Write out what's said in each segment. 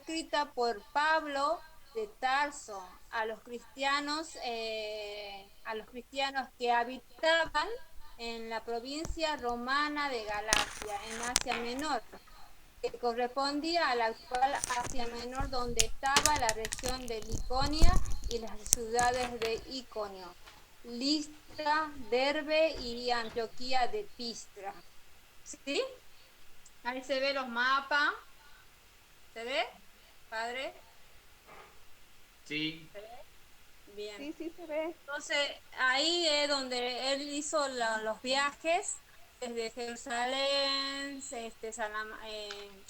escrita por Pablo de Tarso a los cristianos que habitaban en la provincia romana de Galacia, en Asia Menor, que correspondía a la actual Asia Menor, donde estaba la región de Liconia y las ciudades de Iconio, Listra, Derbe y Antioquía de Pistra. ¿Sí? Ahí se ve los mapas. ¿Se ve, padre? Sí, ¿Se ve? Bien. Sí, sí se ve. Entonces, ahí es donde él hizo los viajes desde Jerusalén,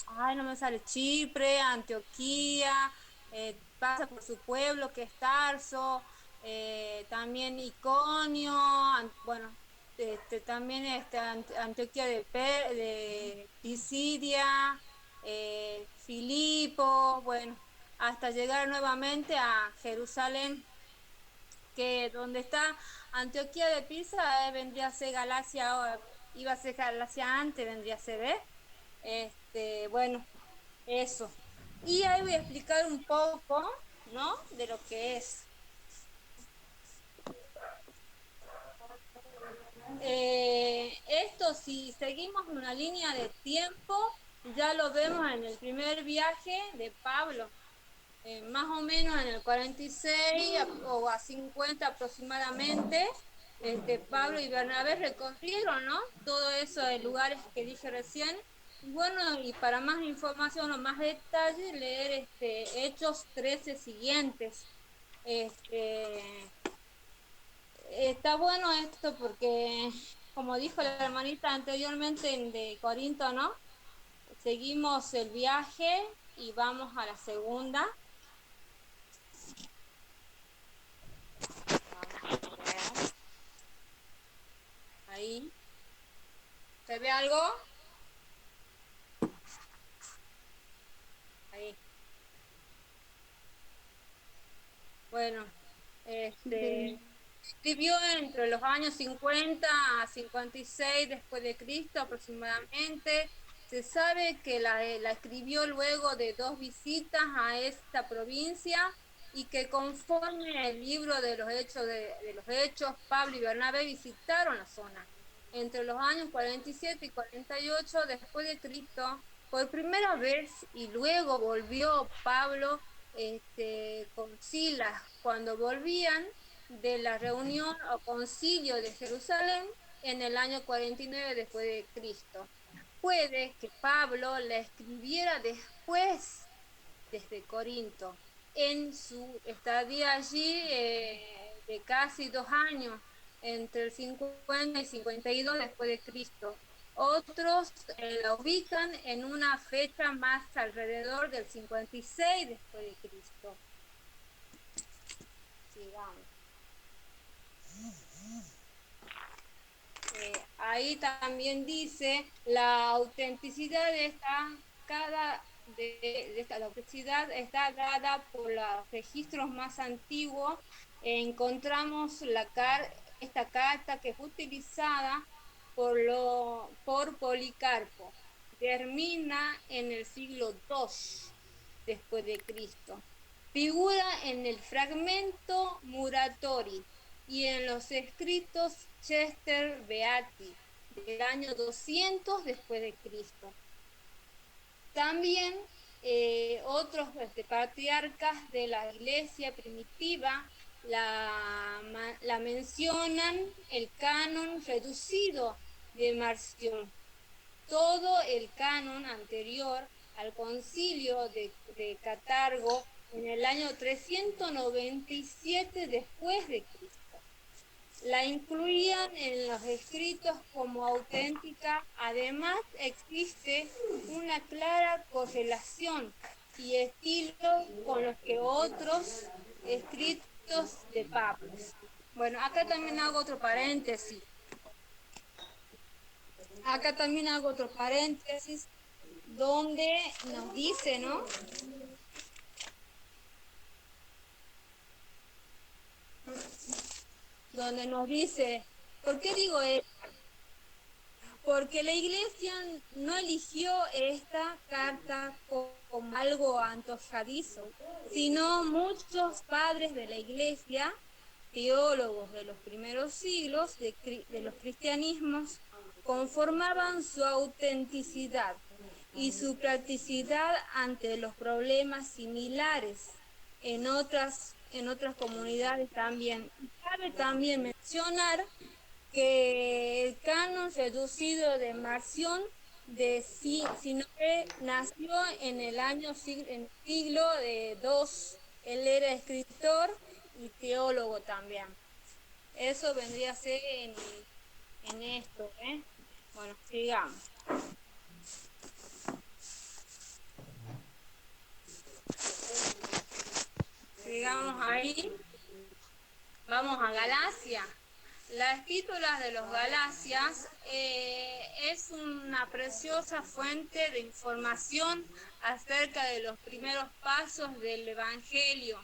ay, no me sale, Chipre, Antioquía, pasa por su pueblo que es Tarso, también Iconio, bueno, también Antioquía de Pisidia, Filipo, bueno, hasta llegar nuevamente a Jerusalén, que donde está Antioquía de Pisa, vendría a ser Galacia, iba a ser Galacia antes, vendría a ser, ¿eh? Bueno, eso. Y ahí voy a explicar un poco, ¿no? De lo que es. Esto, si seguimos una línea de tiempo, ya lo vemos en el primer viaje de Pablo, más o menos en el 46 o a 50 aproximadamente. Pablo y Bernabé recorrieron, ¿no? Todos esos lugares que dije recién. Y bueno, y para más información o más detalle, leer Hechos 13 siguientes. Este, Está bueno esto porque, como dijo la hermanita anteriormente de Corinto, ¿no? Seguimos el viaje y vamos a la segunda. Vamos a ver. Ahí. ¿Se ve algo? Ahí. Bueno, Sí. escribió entre los años 50 a 56 después de Cristo aproximadamente. Se sabe que la escribió luego de 2 visitas a esta provincia y que conforme el libro de los Hechos, Pablo y Bernabé visitaron la zona entre los años 47 y 48 después de Cristo por primera vez, y luego volvió Pablo con Silas cuando volvían de la reunión o concilio de Jerusalén en el año 49 después de Cristo. Puede que Pablo la escribiera después desde Corinto, en su estadía allí de casi 2 años, entre el 50 y 52 después de Cristo. Otros la ubican en una fecha más alrededor del 56 después de Cristo. Sigamos. Ahí también dice la autenticidad la autenticidad está dada por los registros más antiguos. Encontramos esta carta que fue utilizada por Policarpo. Termina en el siglo II después de Cristo. Figura en el fragmento Muratori y en los escritos Chester Beatty del año 200 después de Cristo. También otros patriarcas de la iglesia primitiva la mencionan el canon reducido de Marción. Todo el canon anterior al concilio de Catargo en el año 397 después de Cristo. La incluían en los escritos como auténtica. Además, existe una clara correlación y estilo con los que otros escritos de Pablo. Bueno, acá también hago otro paréntesis. Donde nos dice, ¿no? Donde nos dice, ¿por qué digo esto? Porque la iglesia no eligió esta carta como algo antojadizo, sino muchos padres de la Iglesia, teólogos de los primeros siglos de los cristianismos, conformaban su autenticidad y su practicidad ante los problemas similares en otras comunidades también. Cabe también mencionar que el canon reducido de Marción de Sinope nació en el en el siglo de II. Él era escritor y teólogo también. Eso vendría a ser en esto, ¿eh? Bueno, sigamos. Sigamos ahí. Vamos a Galacia. La epístola de los Galacias es una preciosa fuente de información acerca de los primeros pasos del Evangelio.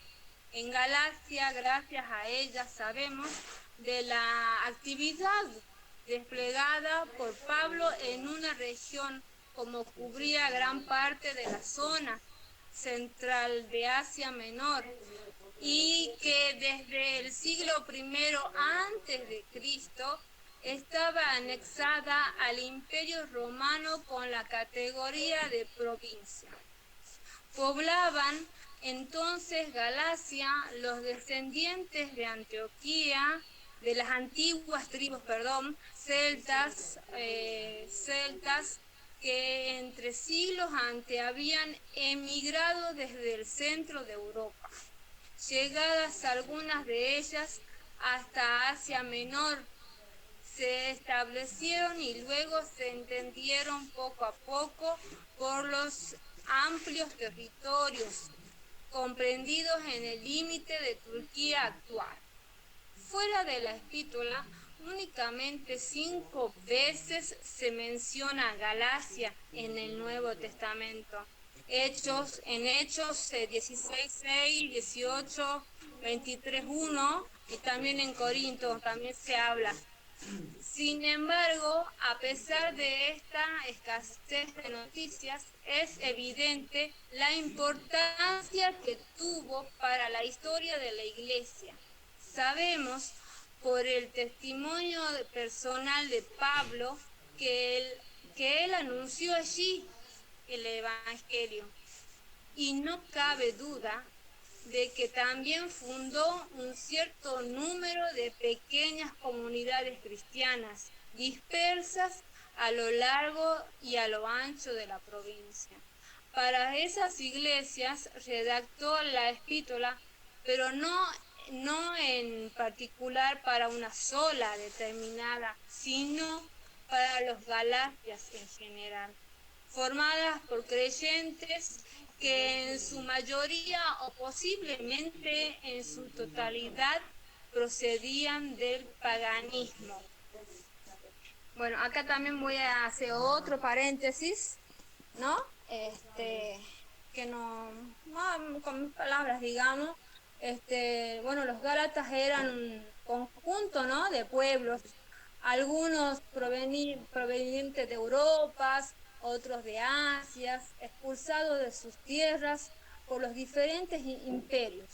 En Galacia, gracias a ella, sabemos de la actividad desplegada por Pablo en una región como cubría gran parte de la zona central de Asia Menor, y que desde el siglo I antes de Cristo estaba anexada al Imperio Romano con la categoría de provincia. Poblaban entonces Galacia los descendientes de Antioquía, de las antiguas tribus, celtas, que entre siglos antes habían emigrado desde el centro de Europa, llegadas algunas de ellas hasta Asia Menor. Se establecieron y luego se entendieron poco a poco por los amplios territorios comprendidos en el límite de Turquía actual. Fuera de la epístola, únicamente 5 veces se menciona Galacia en el Nuevo Testamento. En Hechos 16:6, 18, 23:1 y también en Corintios también se habla. Sin embargo, a pesar de esta escasez de noticias, es evidente la importancia que tuvo para la historia de la Iglesia. Sabemos por el testimonio personal de Pablo que él anunció allí el Evangelio. Y no cabe duda de que también fundó un cierto número de pequeñas comunidades cristianas dispersas a lo largo y a lo ancho de la provincia. Para esas iglesias redactó la epístola, pero no en particular para una sola determinada, sino para los Galacias en general, formadas por creyentes que en su mayoría o posiblemente en su totalidad procedían del paganismo. Bueno, acá también voy a hacer otro paréntesis, ¿no? Que no con mis palabras, digamos, bueno, los Gálatas eran un conjunto, ¿no? De pueblos, algunos provenientes de Europa, otros de Asia, expulsados de sus tierras por los diferentes imperios.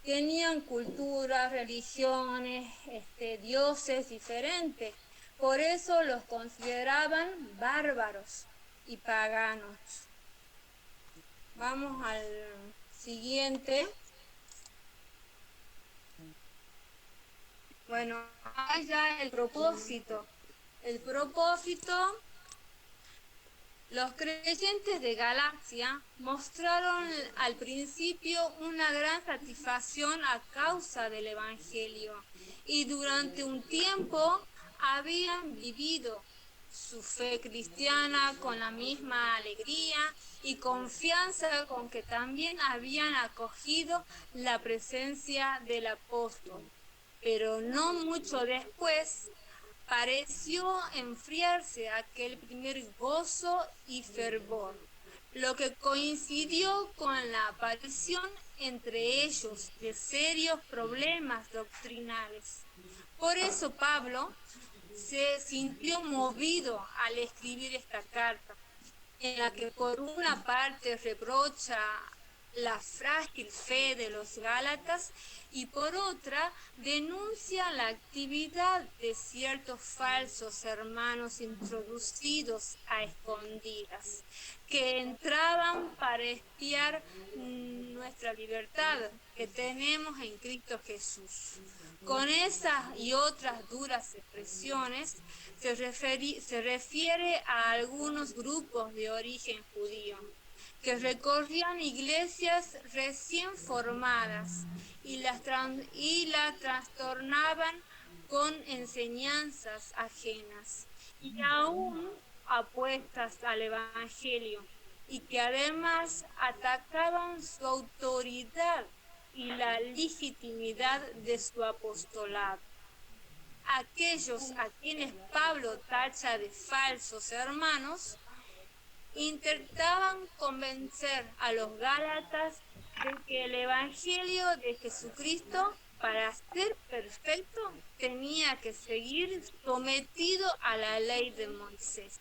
Tenían culturas, religiones, dioses diferentes. Por eso los consideraban bárbaros y paganos. Vamos al siguiente. Bueno, acá ya el propósito. El propósito, los creyentes de Galacia mostraron al principio una gran satisfacción a causa del Evangelio y durante un tiempo habían vivido su fe cristiana con la misma alegría y confianza con que también habían acogido la presencia del apóstol. Pero no mucho después pareció enfriarse aquel primer gozo y fervor, lo que coincidió con la aparición entre ellos de serios problemas doctrinales. Por eso Pablo se sintió movido al escribir esta carta. en la que por una parte reprocha la frágil fe de los Gálatas y por otra denuncia la actividad de ciertos falsos hermanos introducidos a escondidas, que entraban para espiar nuestra libertad que tenemos en Cristo Jesús. Con esas y otras duras expresiones se refiere a algunos grupos de origen judío que recorrían iglesias recién formadas y las trastornaban con enseñanzas ajenas y aún apuestas al Evangelio, y que además atacaban su autoridad y la legitimidad de su apostolado. Aquellos a quienes Pablo tacha de falsos hermanos intentaban convencer a los Gálatas de que el Evangelio de Jesucristo, para ser perfecto, tenía que seguir sometido a la ley de Moisés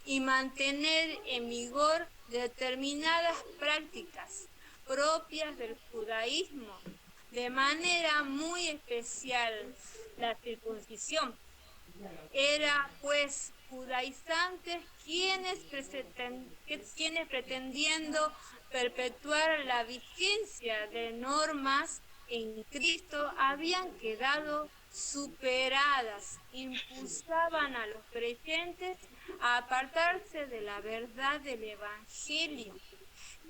y mantener en vigor determinadas prácticas propias del judaísmo, de manera muy especial la circuncisión. Era pues judaizantes quienes pretendiendo perpetuar la vigencia de normas en Cristo habían quedado superadas, impulsaban a los creyentes a apartarse de la verdad del Evangelio,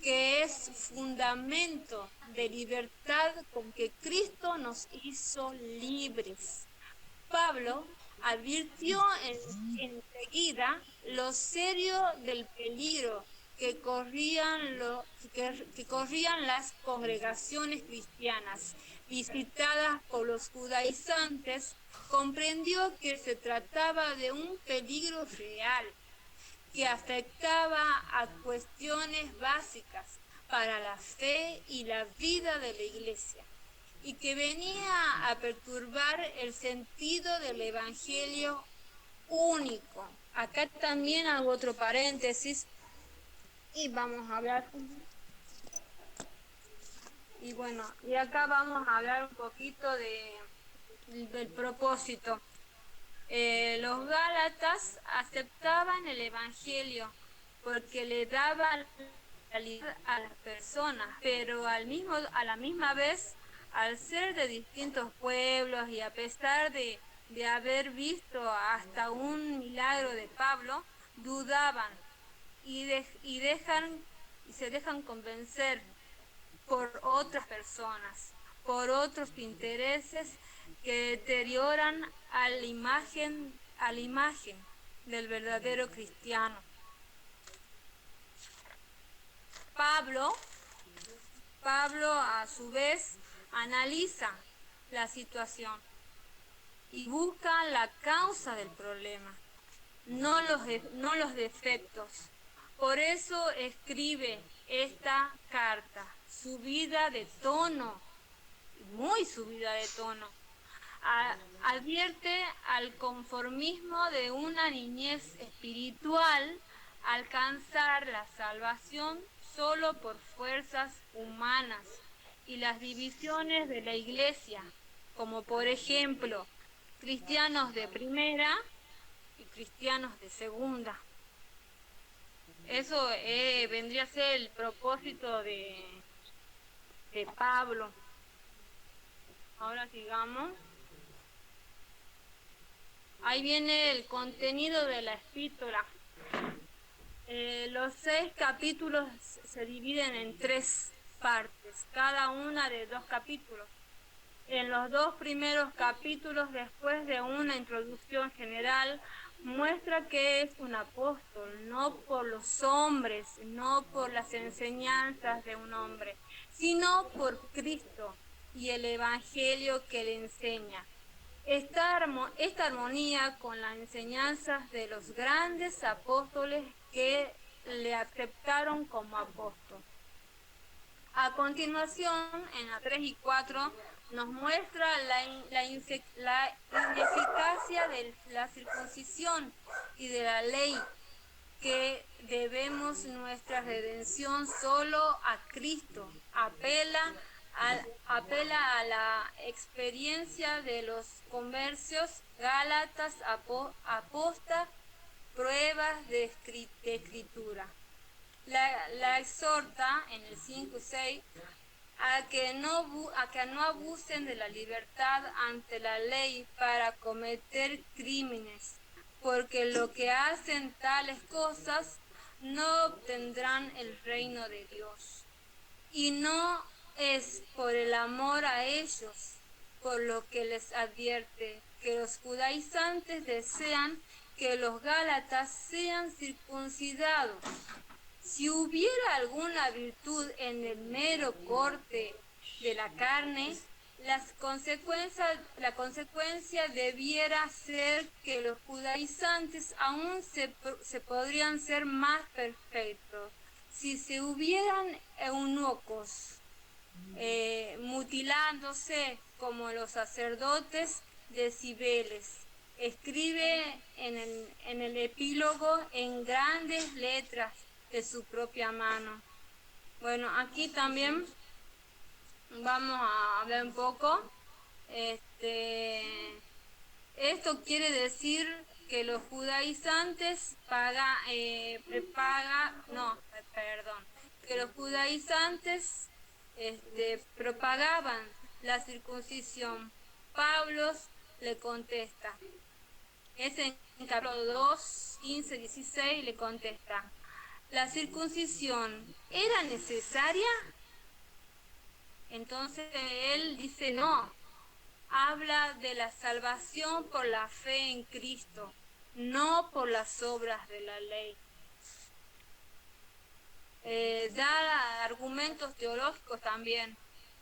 que es fundamento de libertad con que Cristo nos hizo libres. Pablo advirtió enseguida lo serio del peligro que corrían las congregaciones cristianas visitadas por los judaizantes. Comprendió que se trataba de un peligro real que afectaba a cuestiones básicas para la fe y la vida de la iglesia, y que venía a perturbar el sentido del Evangelio único. Acá también hago otro paréntesis y vamos a hablar, y bueno, y acá vamos a hablar un poquito del propósito. Los Gálatas aceptaban el Evangelio porque le daba realidad a las personas, pero a la misma vez, al ser de distintos pueblos y a pesar de haber visto hasta un milagro de Pablo, dudaban y se dejan convencer por otras personas, por otros intereses que deterioran a la imagen del verdadero cristiano. Pablo a su vez analiza la situación y busca la causa del problema, no los defectos. Por eso escribe esta carta, subida de tono, muy subida de tono. Advierte al conformismo de una niñez espiritual, alcanzar la salvación solo por fuerzas humanas y las divisiones de la iglesia, como por ejemplo cristianos de primera y cristianos de segunda. Eso vendría a ser el propósito de Pablo. Ahora sigamos. Ahí viene el contenido de la epístola. Los 6 capítulos se dividen en 3 partes, cada una de 2 capítulos. En los 2 primeros capítulos, después de una introducción general, muestra que es un apóstol, no por los hombres, no por las enseñanzas de un hombre, sino por Cristo y el Evangelio que le enseña. Esta armonía con las enseñanzas de los grandes apóstoles que le aceptaron como apóstol. A continuación, en la 3 y 4, nos muestra la ineficacia de la circuncisión y de la ley, que debemos nuestra redención solo a Cristo. Apela a la experiencia de los conversos, Gálatas, aposta, pruebas de escritura. La exhorta en el 5 y 6 a que no abusen de la libertad ante la ley para cometer crímenes, porque lo que hacen tales cosas no obtendrán el reino de Dios. Y no es por el amor a ellos, por lo que les advierte que los judaizantes desean que los gálatas sean circuncidados. Si hubiera alguna virtud en el mero corte de la carne, la consecuencia debiera ser que los judaizantes aún se podrían ser más perfectos. Si se hubieran eunucos mutilándose como los sacerdotes de Cibeles. Escribe en el epílogo en grandes letras de su propia mano. Bueno, aquí también vamos a ver un poco. Esto quiere decir que los judaizantes que los judaizantes propagaban la circuncisión. Pablo le contesta. Es en capítulo 2, 15, 16, le contesta. ¿La circuncisión era necesaria? Entonces él dice no. Habla de la salvación por la fe en Cristo, no por las obras de la ley. Da argumentos teológicos también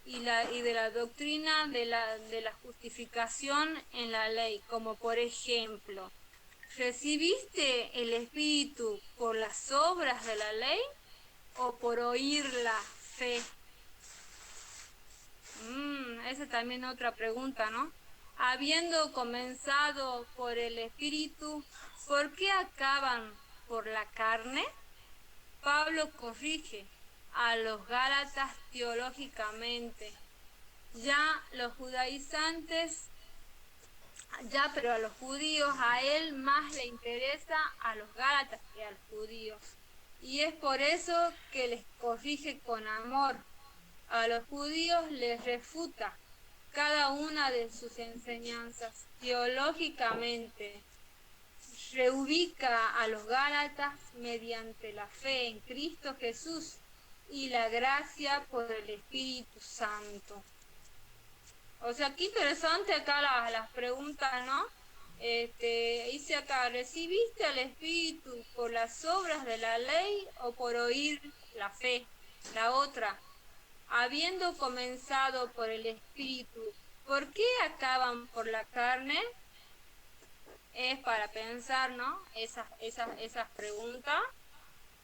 y de la doctrina de la justificación en la ley, como por ejemplo, ¿recibiste el Espíritu por las obras de la ley o por oír la fe? Esa es también otra pregunta, ¿no? Habiendo comenzado por el Espíritu, ¿por qué acaban por la carne? Pablo corrige a los gálatas teológicamente. Pero a los judíos, a él más le interesa a los gálatas que a los judíos. Y es por eso que les corrige con amor. A los judíos les refuta cada una de sus enseñanzas teológicamente. Reubica a los gálatas mediante la fe en Cristo Jesús y la gracia por el Espíritu Santo. O sea, qué interesante acá las preguntas, ¿no? Dice acá, ¿recibiste al Espíritu por las obras de la ley o por oír la fe? La otra, habiendo comenzado por el Espíritu, ¿por qué acaban por la carne? Es para pensar, ¿no? Esas preguntas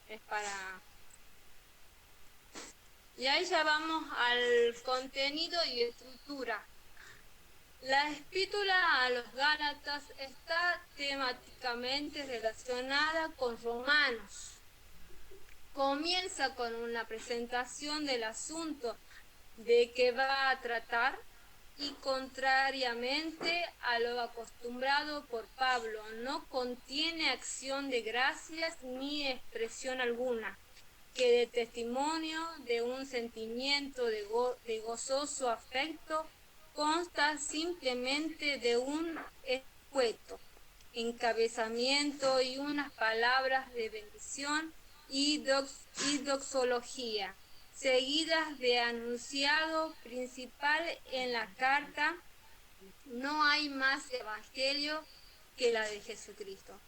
es para... Y ahí ya vamos al contenido y estructura. La epístola a los Gálatas está temáticamente relacionada con Romanos. Comienza con una presentación del asunto de que va a tratar y contrariamente a lo acostumbrado por Pablo, no contiene acción de gracias ni expresión alguna, que de testimonio de un sentimiento de gozoso afecto consta simplemente de un escueto encabezamiento y unas palabras de bendición y doxología, seguidas de anunciado principal en la carta. No hay más evangelio que la de Jesucristo.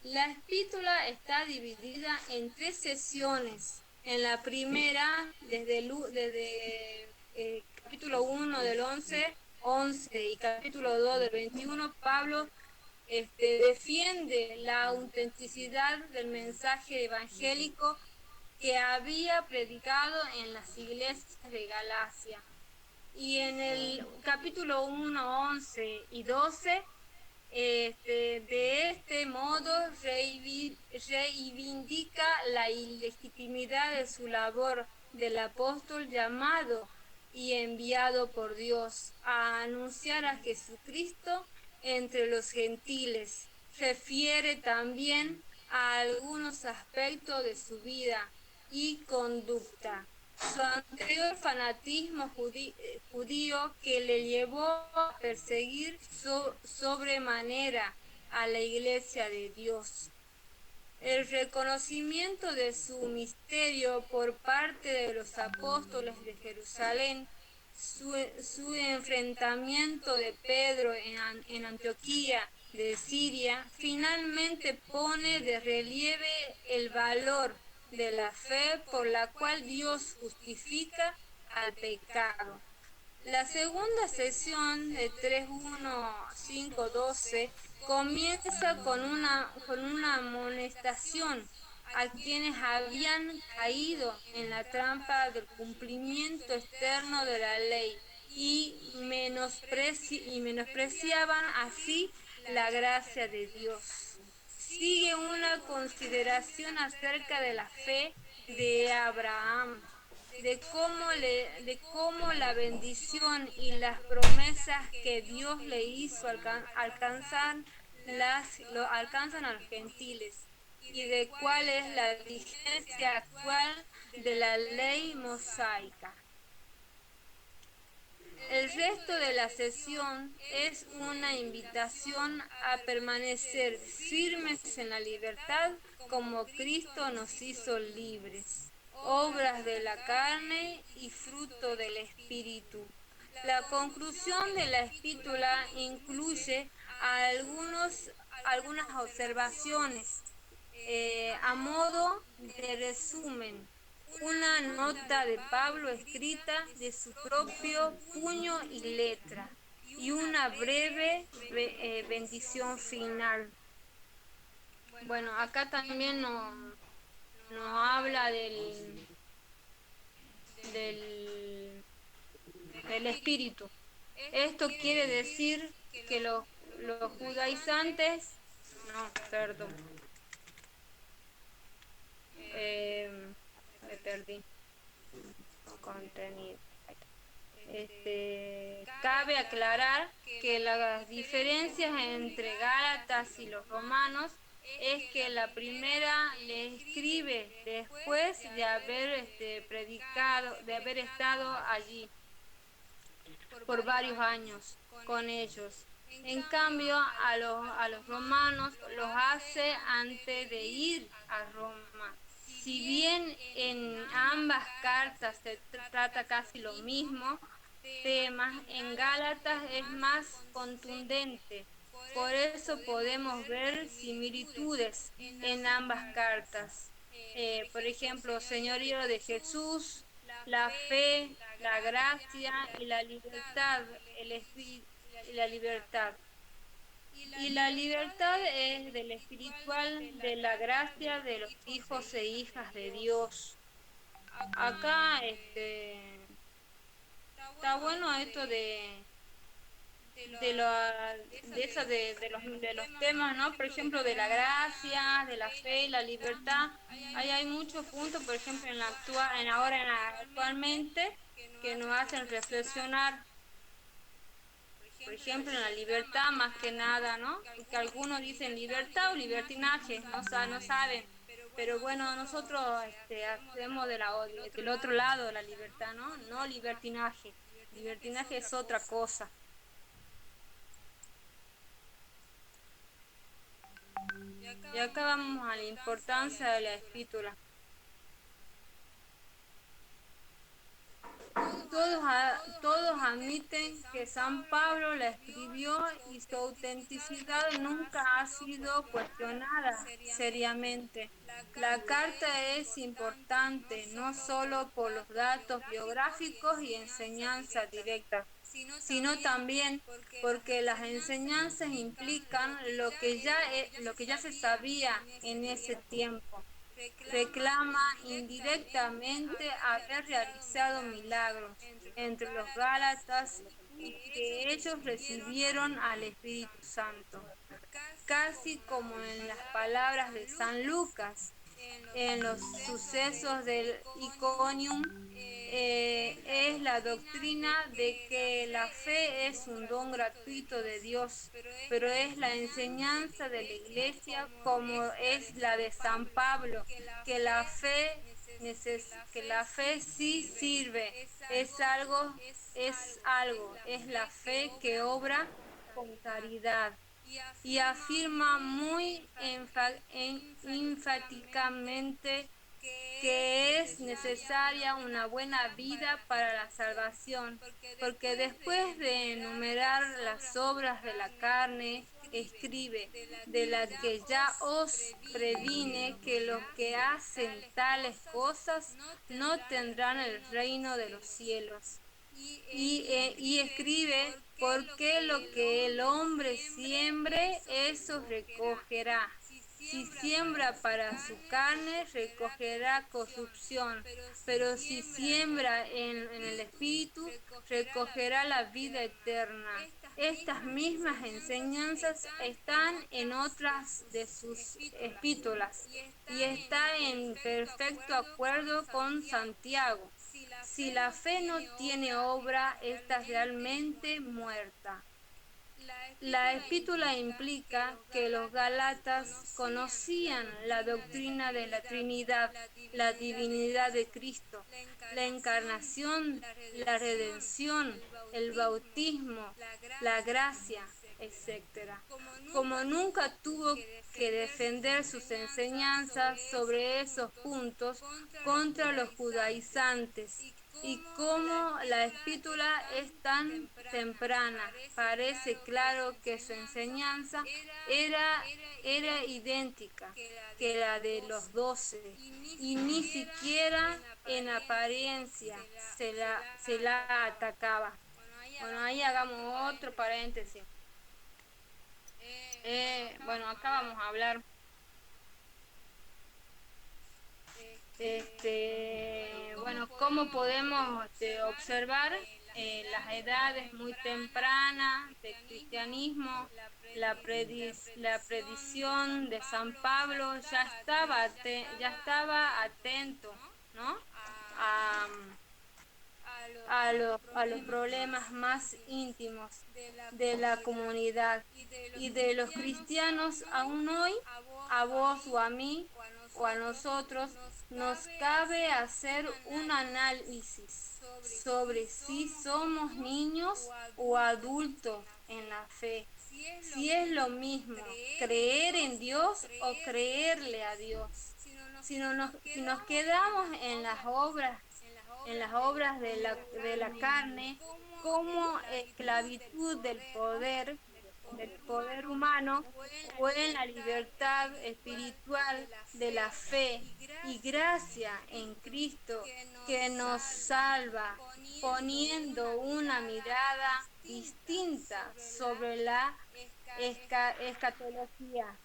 La epístola está dividida en 3 sesiones. En la primera, desde capítulo 1 del 11 y capítulo 2 del 21, Pablo defiende la autenticidad del mensaje evangélico que había predicado en las iglesias de Galacia. Y en el capítulo 1, 11 y 12 De este modo reivindica la ilegitimidad de su labor del apóstol llamado y enviado por Dios a anunciar a Jesucristo entre los gentiles. Refiere también a algunos aspectos de su vida y conducta. Su anterior fanatismo judío que le llevó a perseguir sobremanera a la Iglesia de Dios. El reconocimiento de su misterio por parte de los apóstoles de Jerusalén, su enfrentamiento de Pedro en Antioquía de Siria, finalmente pone de relieve el valor de la fe por la cual Dios justifica al pecado. La segunda sesión de 3.1.5.12 comienza con una amonestación a quienes habían caído en la trampa del cumplimiento externo de la ley y menospreciaban así la gracia de Dios. Sigue una consideración acerca de la fe de Abraham, de cómo la bendición y las promesas que Dios le hizo alcanzan a los gentiles, y de cuál es la vigencia actual de la ley mosaica. El resto de la sesión es una invitación a permanecer firmes en la libertad como Cristo nos hizo libres, obras de la carne y fruto del Espíritu. La conclusión de la epístola incluye algunas observaciones a modo de resumen. Una nota de Pablo escrita de su propio puño y letra, y una breve bendición final. Bueno, acá también nos habla del espíritu. Esto quiere decir que los judaizantes, no, perdón, me perdí, contenido. Cabe aclarar que las diferencias entre Gálatas y los romanos es que la primera le escribe después de haber predicado, de haber estado allí por varios años con ellos. En cambio, a los romanos los hace antes de ir a Roma. Si bien en ambas cartas se trata casi lo mismo tema, en Gálatas es más contundente. Por eso podemos ver similitudes en ambas cartas. Por ejemplo, señorío de Jesús, la fe, la gracia y la libertad, el espíritu y la libertad. Y la libertad es del espiritual, de la gracia de los hijos e hijas de Dios. Acá está bueno esto de los temas, ¿no? Por ejemplo, de la gracia, de la fe y la libertad. Ahí hay muchos puntos, por ejemplo, actualmente, que nos hacen reflexionar. Por ejemplo, en la libertad, más que nada, ¿no? Porque algunos dicen libertad o libertinaje, no saben. Pero bueno, nosotros hacemos del otro lado la libertad, ¿no? No libertinaje. Libertinaje es otra cosa. Y acá vamos a la importancia de la escritura. Todos admiten que San Pablo la escribió y su autenticidad nunca ha sido cuestionada seriamente. La carta es importante no solo por los datos biográficos y enseñanzas directas, sino también porque las enseñanzas implican lo que ya se sabía en ese tiempo. reclama indirectamente haber realizado milagros entre los Gálatas y que ellos recibieron al Espíritu Santo, casi como en las palabras de San Lucas en los sucesos del Iconium. Es la doctrina de que la fe es un don gratuito de Dios, pero es la enseñanza de la Iglesia como es la de San Pablo, que que la fe sí sirve, es la fe que obra con caridad y afirma muy enfáticamente que es necesaria una buena vida para la salvación, porque después de enumerar las obras de la carne, escribe, de la que ya os previne que los que hacen tales cosas no tendrán el reino de los cielos. Y escribe, porque lo que el hombre siembre, eso recogerá. Si siembra para su carne, recogerá corrupción, pero si siembra en el Espíritu, recogerá la vida eterna. Estas mismas enseñanzas están en otras de sus epístolas y está en perfecto acuerdo con Santiago. Si la fe no tiene obra, está realmente muerta. La epístola implica que los gálatas conocían la doctrina de la Trinidad, la divinidad de Cristo, la encarnación, la redención, el bautismo, la gracia, etc. Como nunca tuvo que defender sus enseñanzas sobre esos puntos contra los judaizantes, y como la epístola es tan temprana, parece claro que su enseñanza era idéntica que la de los 12, y ni siquiera en apariencia se la atacaba. Bueno, ahí hagamos otro paréntesis. Bueno, acá vamos a hablar bueno, cómo podemos observar las edades muy tempranas del cristianismo, la predicción de San Pablo ya estaba atento, ¿no? a, a los problemas más íntimos de la comunidad y de los cristianos. Aún hoy, a vos o a mí o a nosotros, nos cabe hacer un análisis sobre si somos niños o adultos en la fe. Si es lo mismo creer en Dios o creerle a Dios. Si nos quedamos en las obras de la carne, como esclavitud del poder humano, o en la libertad espiritual de la fe y gracia en Cristo que nos salva, poniendo una mirada distinta sobre la escatología,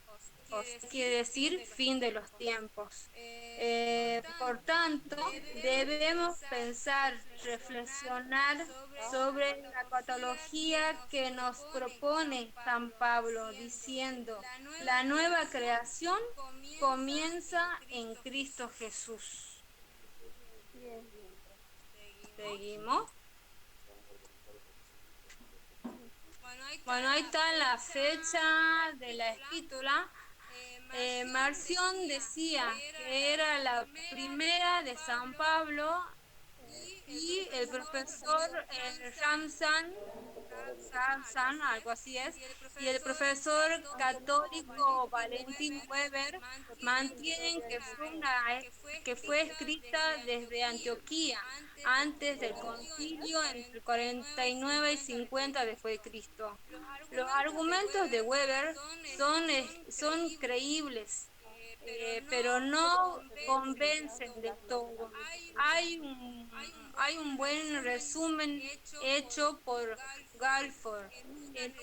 quiere decir fin de los tiempos. Por tanto, debemos pensar, reflexionar sobre la patología que nos propone San Pablo, diciendo, la nueva creación comienza en Cristo Jesús. Seguimos. Bueno, ahí está la fecha de la epístola. Marción decía que era la primera de San Pablo, y el profesor Ramsan, algo así es, y el profesor católico Valentín Weber mantienen que fue escrita desde Antioquía, antes del concilio entre el 49 y 50 después de Cristo. Los argumentos de Weber son creíbles, pero no convencen del todo. Hay un buen resumen hecho por Galford en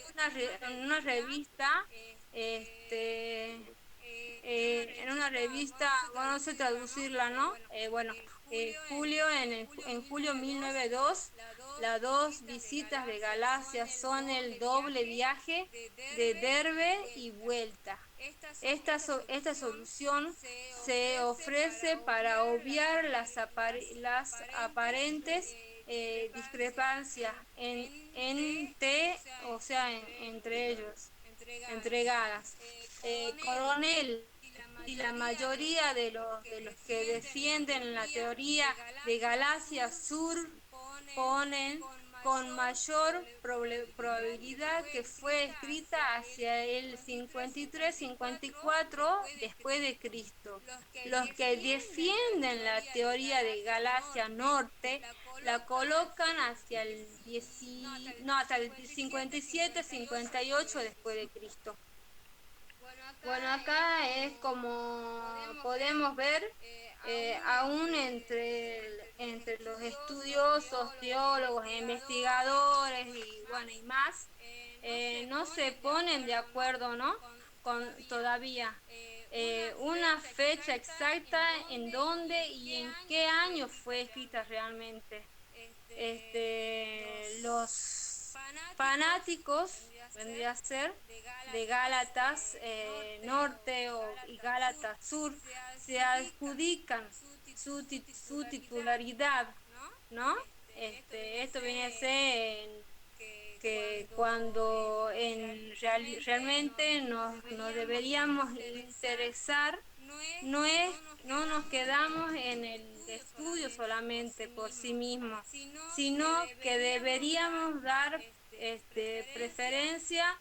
una revista en una revista, bueno, no sé traducirla, ¿no? Bueno, en julio 1902, las dos visitas de Galacia son el doble viaje de Derbe y vuelta. Esta solución se ofrece para obviar las aparentes discrepancias o sea, entre ellos, entregadas. Coronel y la mayoría de los que defienden la teoría de Galacia Sur ponen con mayor probabilidad que fue escrita hacia el 53-54 después de Cristo. Los que defienden la teoría de Galacia Norte la colocan hacia hasta el 57-58 después de Cristo. Bueno, acá es como podemos ver, aún entre los estudiosos, teólogos e investigadores y bueno y más, no se ponen de acuerdo, ¿no? Todavía una fecha exacta en dónde y en qué año fue escrita realmente. Los fanáticos vendría a ser de Gálatas Norte y Gálatas Sur se adjudican su titularidad, ¿no? Esto viene a ser que cuando realmente nos deberíamos interesar, no nos quedamos en el estudio solamente por sí mismo, sino que deberíamos dar preferencia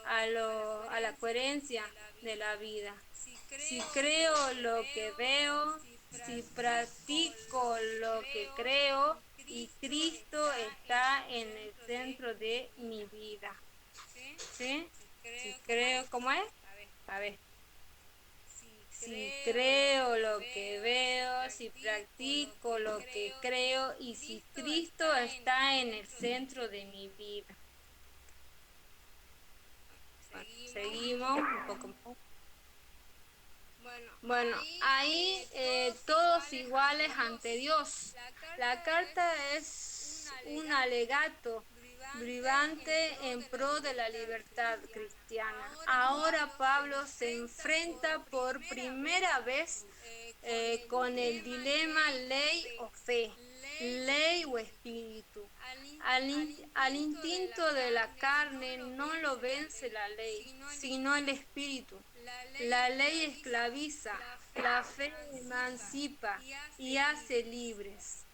a la coherencia de la vida. Si creo lo que veo, si practico lo que creo, y Cristo está en el centro de mi vida. ¿Sí? Si creo, ¿cómo es? A ver. Si creo lo que veo, si practico lo que creo y si Cristo está en el centro de mi vida. Bueno, seguimos un poco más. Bueno, ahí todos iguales ante Dios. La carta es un alegato brillante en pro de la libertad cristiana. Ahora Pablo se enfrenta por primera vez con el dilema ley o fe, ley o espíritu. Al instinto de la carne no lo vence la ley, sino el espíritu. La ley esclaviza, la fe emancipa y hace libres.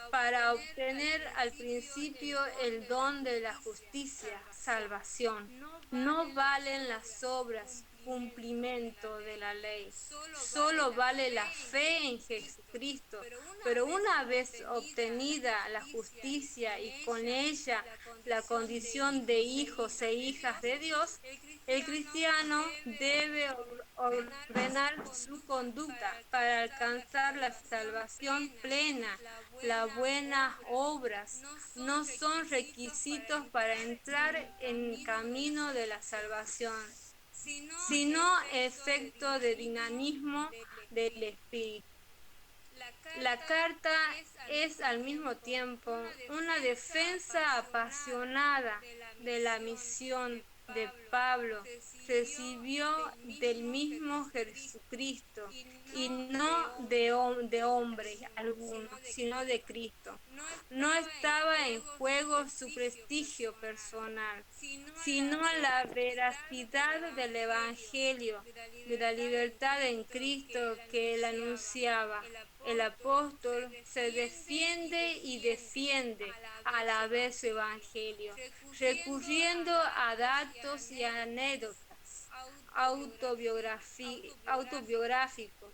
Para obtener al principio el don de la justicia, salvación, no valen las obras, cumplimiento de la ley. Solo vale la fe en Jesucristo. Pero una vez obtenida la justicia y con ella la condición de hijos e hijas de Dios, el cristiano debe ordenar su conducta para alcanzar la salvación plena. Las buenas obras no son requisitos para entrar en el camino de la salvación, sino efecto de dinamismo del espíritu. La carta es al mismo tiempo una defensa apasionada de la misión de Pablo, recibió del mismo Jesucristo y no de hombre alguno, sino de Cristo. No estaba en juego su prestigio personal, sino la veracidad del Evangelio, de la libertad en Cristo que él anunciaba. El apóstol se defiende y defiende a la vez su evangelio, recurriendo a datos y anécdotas autobiográficos,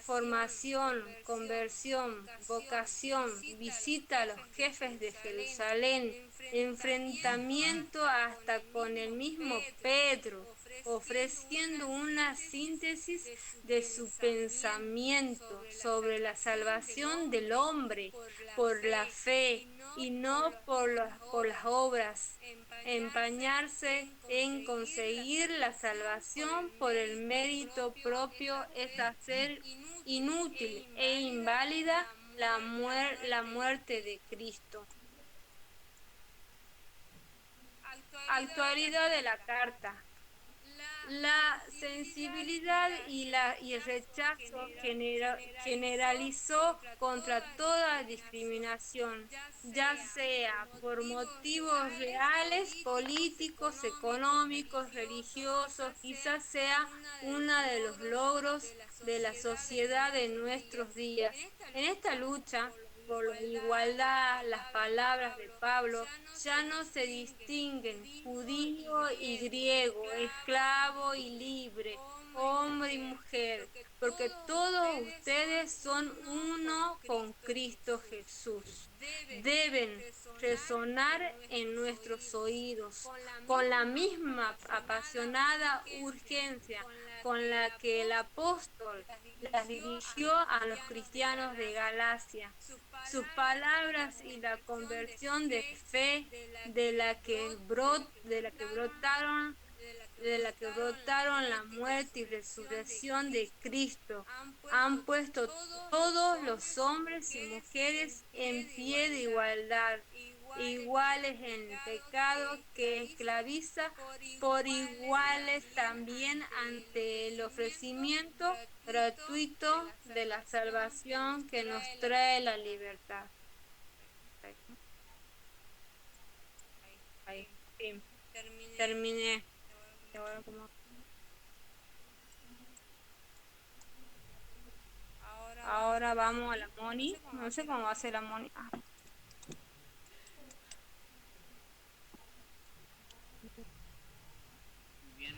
formación, conversión, vocación, visita a los jefes de Jerusalén, enfrentamiento hasta con el mismo Pedro, ofreciendo una síntesis de su pensamiento sobre la salvación del hombre por la fe y no por las obras, empañarse en conseguir la salvación por el mérito propio es hacer inútil e inválida la muerte de Cristo. Actualidad de la carta. La sensibilidad y el rechazo generalizó contra toda discriminación, ya sea por motivos reales, políticos, económicos, religiosos, quizás sea uno de los logros de la sociedad de nuestros días. En esta lucha por la igualdad, las palabras de Pablo ya no se distinguen judío y griego, esclavo y libre, hombre y mujer, porque todos ustedes son uno con Cristo Jesús. Deben resonar en nuestros oídos con la misma apasionada urgencia con la que el apóstol las dirigió a los cristianos de Galacia. Sus palabras y la conversión de fe de la que brotaron la muerte y resurrección de Cristo, han puesto todos los hombres y mujeres en pie de igualdad, iguales en el pecado que esclaviza, por iguales también ante el ofrecimiento gratuito de la salvación que nos trae la libertad. Ahí, sí, terminé. Ahora vamos a la Moni. No sé cómo va a ser la Moni.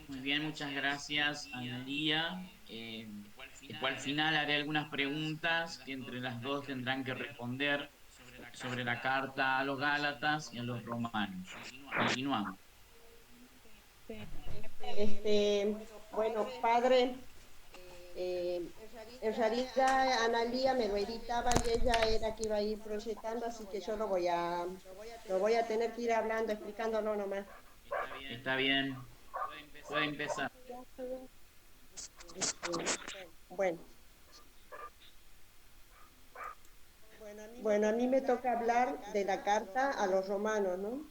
Muy bien, muchas gracias, Analía. Después al final haré algunas preguntas que entre las dos tendrán que responder sobre la carta a los Gálatas y a los romanos. Continuamos. Bueno, padre, en realidad Analía me lo editaba y ella era que iba a ir proyectando, así que yo lo voy a tener que ir hablando, explicándolo nomás. Está bien. Puede empezar. Bueno. Bueno, a mí me toca hablar de la carta a los romanos, ¿no?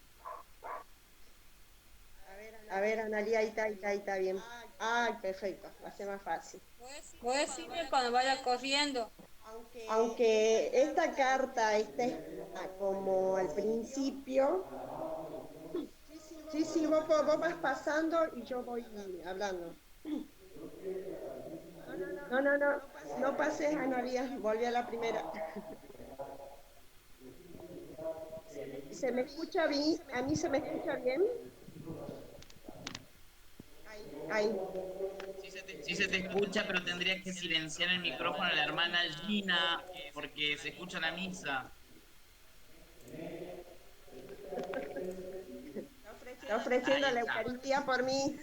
A ver, Analía, ahí está bien. Ay, perfecto, va a ser más fácil. Voy a decirme cuando vaya corriendo. Aunque esta carta esté como al principio, sí, vos vas pasando y yo voy hablando. No pases, Analía, volví a la primera. ¿Se me escucha bien? ¿A mí se me escucha bien? Ahí. Sí se te escucha, pero tendrías que silenciar el micrófono a la hermana Gina porque se escucha la misa. Está ofreciendo la Eucaristía por mí.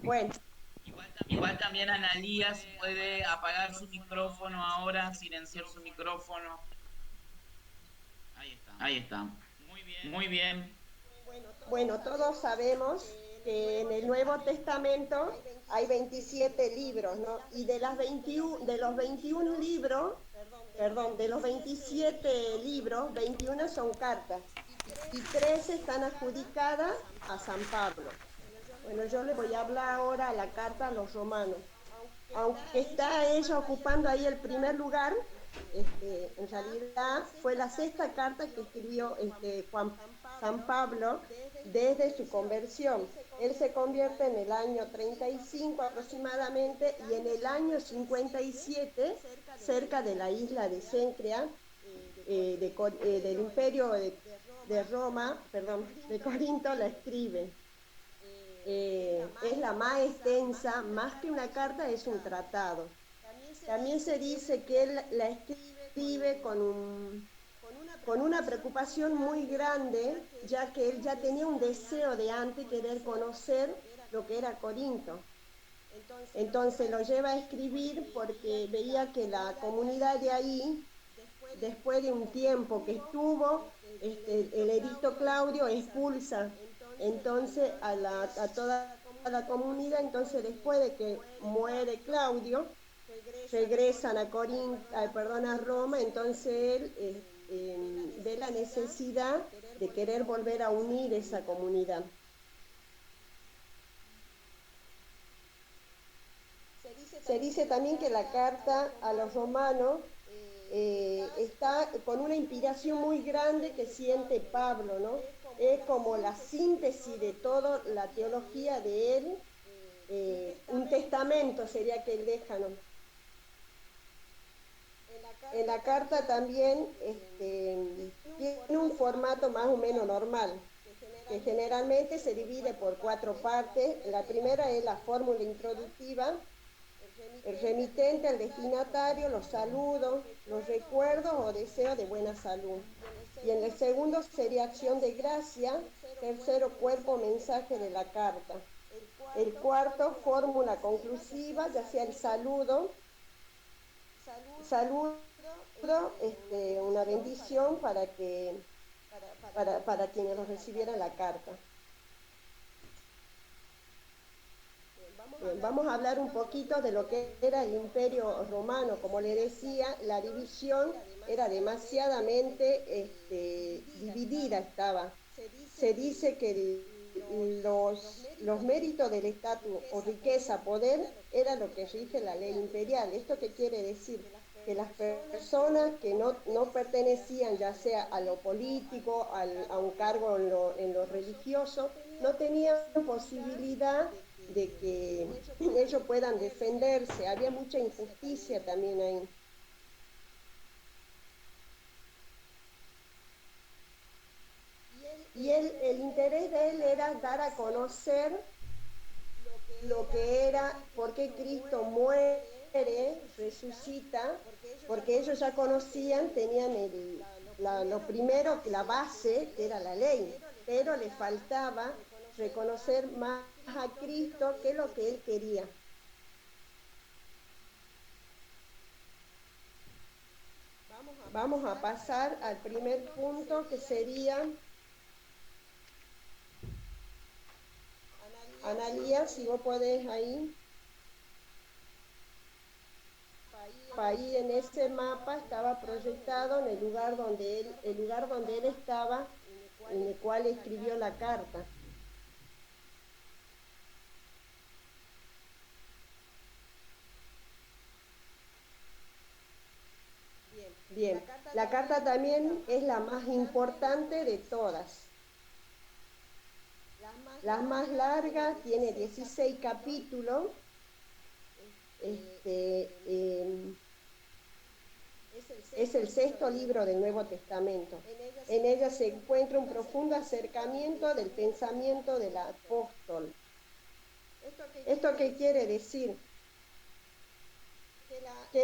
Bueno. Igual también Analía si puede apagar su micrófono ahora, silenciar su micrófono. Ahí está. Muy bien. Bueno, todos sabemos que en el Nuevo Testamento hay 27 libros, ¿no? Y de los 21 libros, de los 27 libros, 21 son cartas y 13 están adjudicadas a San Pablo. Bueno, yo le voy a hablar ahora a la carta a los romanos. Aunque está ella ocupando ahí el primer lugar, en realidad fue la sexta carta que escribió San Pablo desde su conversión. Él se convierte en el año 35 aproximadamente y en el año 57, cerca de la isla de Cencrea, del imperio de Roma, perdón, de Corinto, la escribe. Es la más extensa, más que una carta, es un tratado. También se dice que él la escribe con una preocupación muy grande, ya que él ya tenía un deseo de antes querer conocer lo que era Corinto. Entonces lo lleva a escribir porque veía que la comunidad de ahí, después de un tiempo que estuvo, el edicto Claudio expulsa entonces a toda la comunidad. Entonces después de que muere Claudio, regresan a Roma. Entonces él ve la necesidad de querer volver a unir esa comunidad. Se dice también que la carta a los romanos está con una inspiración muy grande que siente Pablo, ¿no? Es como la síntesis de toda la teología de él, un testamento sería que él deja, ¿no? En la carta también tiene un formato más o menos normal, que generalmente se divide por 4 partes. La primera es la fórmula introductiva, el remitente, el destinatario, los saludos, los recuerdos o deseos de buena salud. Y en el segundo sería acción de gracia, tercero cuerpo mensaje de la carta. El cuarto, fórmula conclusiva, ya sea el saludo, una bendición para quienes lo recibieran la carta. Vamos a hablar un poquito de lo que era el Imperio Romano. Como le decía, la división era demasiadamente dividida estaba. Se dice que los méritos del estatus o riqueza, poder, era lo que rige la ley imperial. ¿Esto qué quiere decir? Que las personas que no pertenecían ya sea a lo político, a un cargo en lo religioso, no tenían posibilidad de que ellos puedan defenderse. Había mucha injusticia también ahí. Y el interés de él era dar a conocer lo que era, por qué Cristo muere, resucita, porque ellos ya conocían, tenían lo primero, la base, que era la ley, pero les faltaba reconocer más a Cristo, que es lo que él quería. Vamos a pasar al primer punto, que sería Analía, si vos podés ahí. Ahí en ese mapa estaba proyectado en el lugar donde él estaba, en el cual escribió la carta. Bien, la carta también es la más importante de todas. La más larga, tiene 16 capítulos. Es el 6º libro del Nuevo Testamento. En ella se encuentra un profundo acercamiento del pensamiento del apóstol. ¿Esto qué quiere decir? Que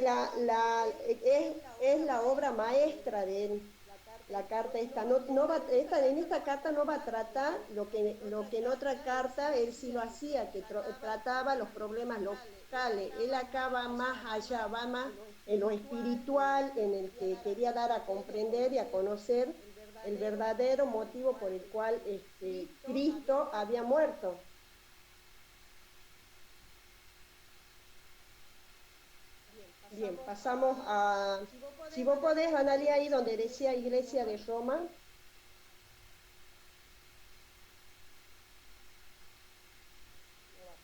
es la obra maestra de él. La carta esta, en esta carta no va a tratar lo que en otra carta él sí lo hacía, que trataba los problemas locales. Él acá va más allá, va más en lo espiritual, en el que quería dar a comprender y a conocer el verdadero motivo por el cual Cristo había muerto. Bien, pasamos a... Si vos podés, Analia, ahí donde decía Iglesia de Roma.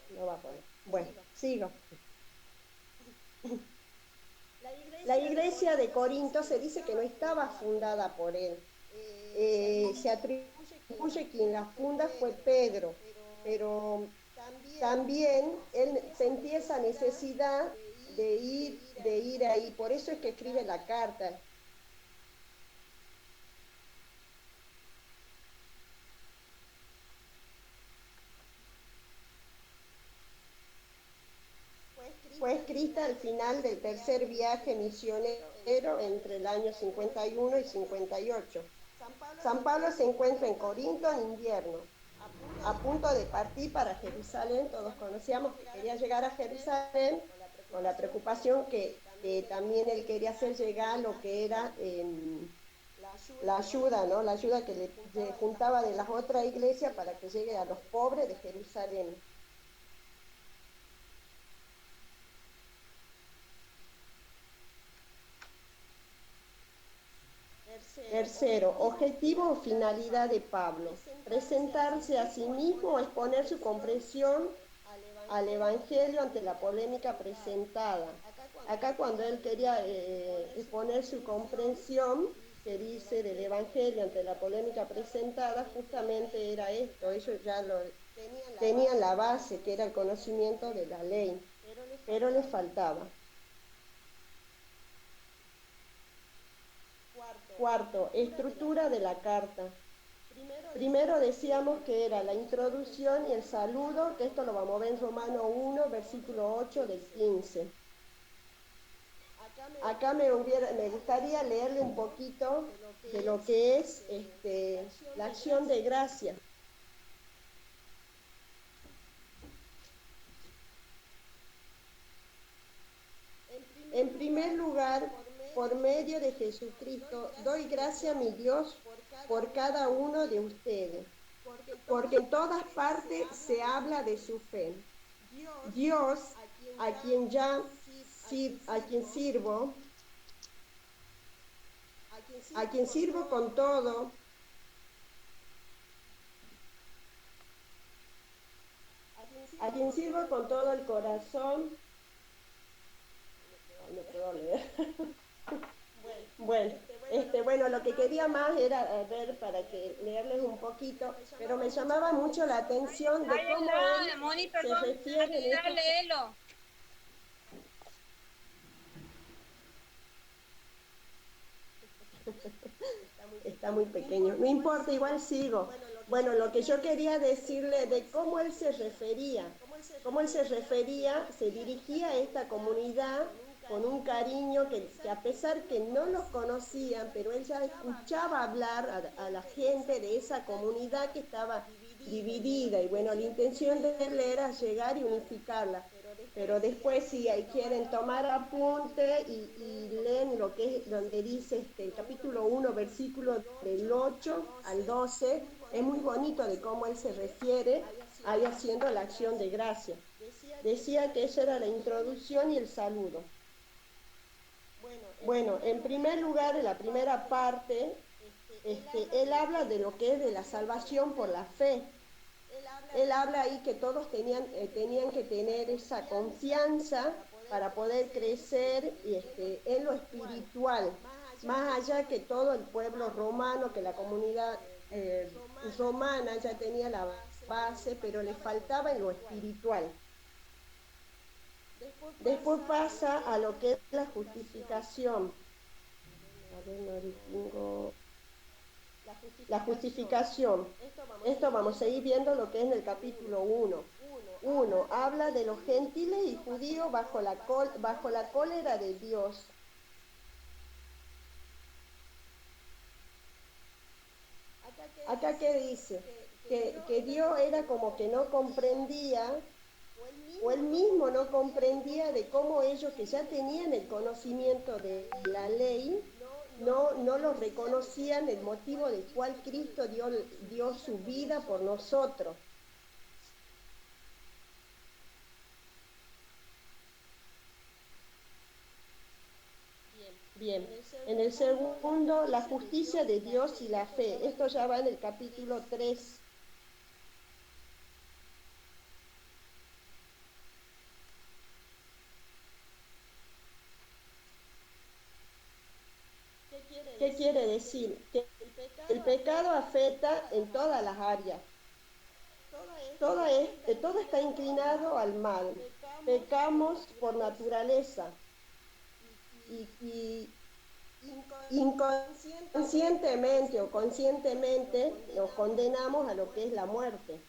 No va a poder. Bueno, sigo. La iglesia de Corinto se dice que no estaba fundada por él. Se atribuye quien la funda fue Pedro, pero también él sentía esa necesidad de ir ahí. Por eso es que escribe la carta. Fue escrita al final del tercer viaje misionero entre el año 51 y 58. San Pablo se encuentra en Corinto en invierno. a punto de partir para Jerusalén. Todos conocíamos que quería llegar a Jerusalén con la preocupación que también él quería hacer llegar lo que era la ayuda, ¿no? La ayuda que le juntaba de las otras iglesias para que llegue a los pobres de Jerusalén. Tercero, objetivo o finalidad de Pablo: presentarse a sí mismo o exponer su comprensión al Evangelio ante la polémica presentada. Acá cuando él quería exponer su comprensión, que dice, del Evangelio ante la polémica presentada, justamente era esto. Ellos ya tenían la base, que era el conocimiento de la ley, pero les faltaba. Cuarto, estructura de la carta. Primero decíamos que era la introducción y el saludo, que esto lo vamos a ver en Romanos 1, versículo 8 del 15. Acá me gustaría leerle un poquito de lo que es la acción de gracia. En primer lugar, por medio de Jesucristo, doy gracias a mi Dios por cada uno de ustedes, porque en todas partes se habla de su fe. Dios, a quien sirvo, con todo, el corazón. No puedo leer. Bueno, lo que quería más era ver para que leerles un poquito, pero me llamaba mucho la atención de cómo él Moni, se perdón, refiere en esto. léelo. Está muy pequeño. No importa, igual sigo. Bueno, lo que yo quería decirle de cómo él se refería, se dirigía a esta comunidad con un cariño que a pesar que no los conocían, pero él ya escuchaba hablar a la gente de esa comunidad que estaba dividida. Y bueno, la intención de él era llegar y unificarla. Pero después, si quieren tomar apunte y leen lo que es, donde dice el capítulo 1, versículo del 8 al 12, es muy bonito de cómo él se refiere ahí haciendo la acción de gracia. Decía que esa era la introducción y el saludo. Bueno, en primer lugar, en la primera parte, él habla de lo que es de la salvación por la fe. Él habla ahí que todos tenían que tener esa confianza para poder crecer en lo espiritual, más allá que todo el pueblo romano, que la comunidad romana ya tenía la base, pero le faltaba en lo espiritual. Después pasa a lo que es la justificación. A ver, no distingo. La justificación. Esto vamos a ir viendo lo que es en el capítulo 1. Habla de los gentiles y judíos bajo la cólera de Dios. Acá que dice que Dios era como que no comprendía, o él mismo no comprendía, de cómo ellos que ya tenían el conocimiento de la ley, no lo reconocían, el motivo del cual Cristo dio su vida por nosotros. Bien, en el segundo, la justicia de Dios y la fe. Esto ya va en el capítulo 3. ¿Qué quiere decir? Que el pecado afecta en todas las áreas. Todo está inclinado al mal. Pecamos por naturaleza y inconscientemente o conscientemente nos condenamos a lo que es la muerte.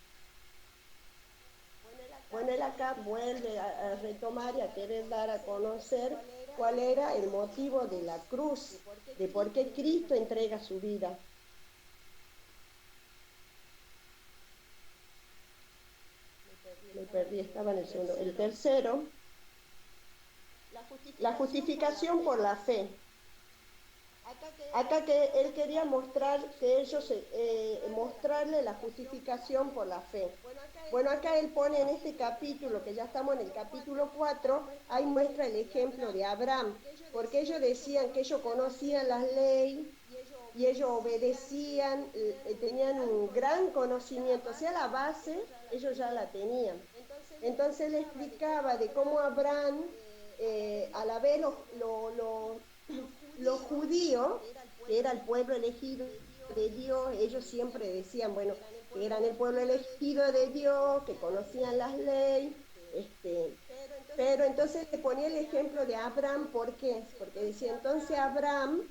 Bueno, él acá vuelve a retomar y a querer dar a conocer cuál era el motivo de la cruz, de por qué Cristo entrega su vida. me perdí, estaba en el segundo. El tercero, la justificación por la fe. Acá que él quería mostrar que ellos, mostrarle la justificación por la fe. Bueno, acá él pone en este capítulo, que ya estamos en el capítulo 4, ahí muestra el ejemplo de Abraham, porque ellos decían que ellos conocían las leyes y ellos obedecían, tenían un gran conocimiento, o sea, la base ellos ya la tenían. Entonces él explicaba de cómo Abraham, a la vez los judíos, que era el pueblo elegido de Dios, ellos siempre decían, bueno, que eran el pueblo elegido de Dios, que conocían las leyes, pero entonces le ponía el ejemplo de Abraham. ¿Por qué? Porque decía, entonces Abraham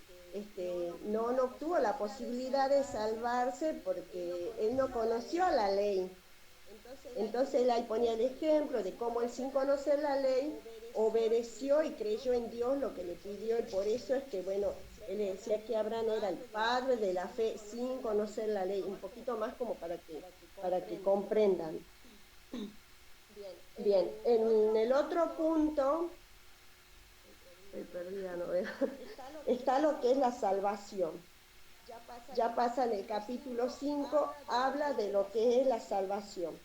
no obtuvo la posibilidad de salvarse porque él no conoció la ley. Entonces él ahí ponía el ejemplo de cómo él, sin conocer la ley, obedeció y creyó en Dios lo que le pidió, y por eso es que, bueno, él le decía que Abraham era el padre de la fe sin conocer la ley, un poquito más como para que comprendan. Bien, en el otro punto, estoy perdida, no veo, está lo que es la salvación. Ya pasa en el capítulo 5, habla de lo que es la salvación.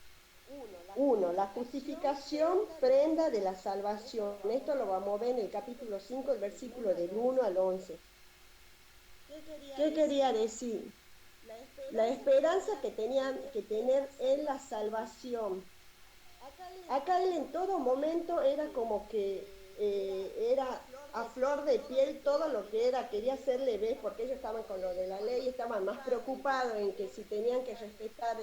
1. La justificación prenda de la salvación. Esto lo vamos a ver en el capítulo 5, el versículo del 1 al 11. ¿Qué quería decir? La esperanza que tenían que tener en la salvación. Acá él en todo momento era como que era a flor de piel todo lo que era, quería hacerle ver, porque ellos estaban con lo de la ley, estaban más preocupados en que si tenían que respetar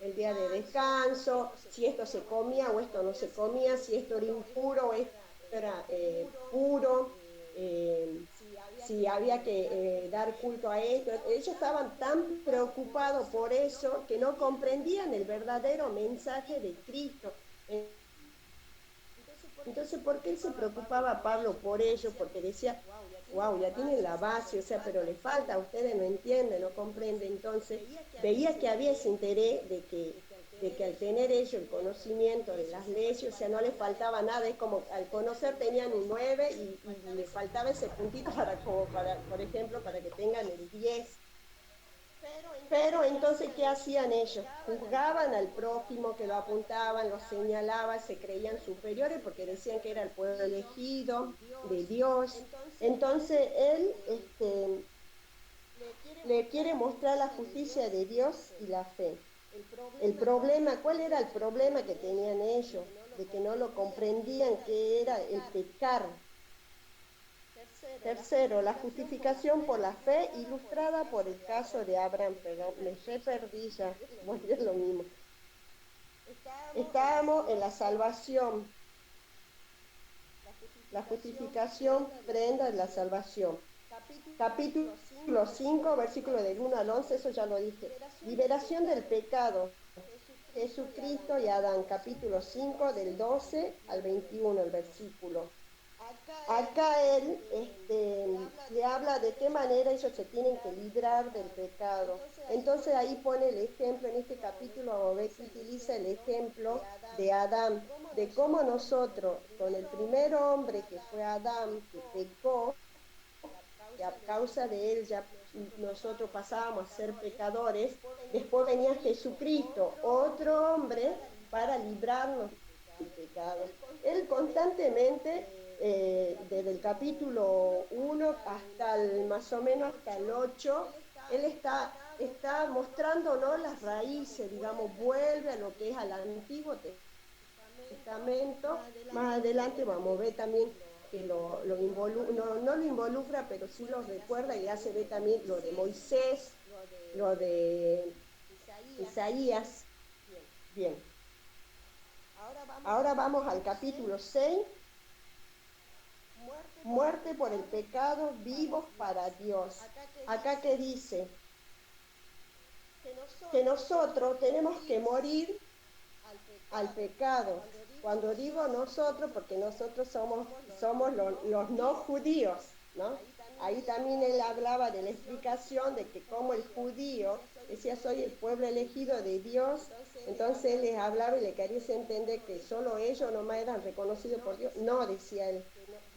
el día de descanso, si esto se comía o esto no se comía, si esto era impuro o esto era puro, si había que dar culto a esto. Ellos estaban tan preocupados por eso que no comprendían el verdadero mensaje de Cristo. Entonces, ¿por qué se preocupaba Pablo por ello? Porque decía, wow, ya tienen la base, o sea, pero le falta, ustedes no entienden, no comprenden. Entonces, veía que había ese interés de que al tener ellos el conocimiento de las leyes, o sea, no les faltaba nada, es como al conocer tenían un 9 y les faltaba ese puntito por ejemplo, para que tengan el 10. Pero entonces, ¿qué hacían ellos? Juzgaban al prójimo, que lo apuntaban, lo señalaban, se creían superiores porque decían que era el pueblo elegido de Dios. Entonces él le quiere mostrar la justicia de Dios y la fe. El problema, ¿cuál era el problema que tenían ellos? De que no lo comprendían, que era el pecar. Tercero, la justificación por la fe ilustrada por el caso de Abraham. Pero me perdí ya, bueno, es lo mismo. Estábamos en la salvación. La justificación prenda de la salvación. Capítulo 5, versículo del 1 al 11, eso ya lo dije. Liberación del pecado. Jesucristo y Adán, capítulo 5, del 12 al 21, el versículo. Acá él le habla de qué manera ellos se tienen que librar del pecado. Entonces ahí pone el ejemplo, en este capítulo vamos a ver que utiliza el ejemplo de Adán, de cómo nosotros, con el primer hombre que fue Adán, que pecó, que a causa de él ya nosotros pasábamos a ser pecadores, después venía Jesucristo, otro hombre, para librarnos del pecado. Él constantemente, desde el capítulo 1 hasta más o menos hasta el 8, él está mostrándonos las raíces, digamos, vuelve a lo que es al Antiguo Testamento. Más adelante vamos a ver también que no lo involucra, pero sí lo recuerda, y ya se ve también lo de Moisés, lo de Isaías. Bien. Ahora vamos al capítulo 6. Muerte por el pecado, vivos para Dios. Acá que dice que nosotros tenemos que morir al pecado. Cuando digo nosotros, porque nosotros somos los no judíos, ¿no? ahí también él hablaba de la explicación de que como el judío decía soy el pueblo elegido de Dios, entonces él les hablaba y le quería entender que solo ellos nomás eran reconocidos por Dios. No, decía él,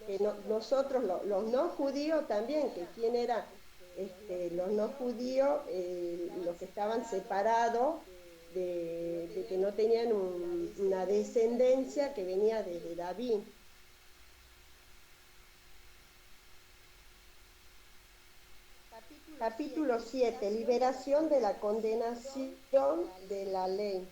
que nosotros los no judíos también, que quién era los no judíos, los que estaban separados, de que no tenían una descendencia que venía desde David. Capítulo 7, liberación de la condenación de la ley.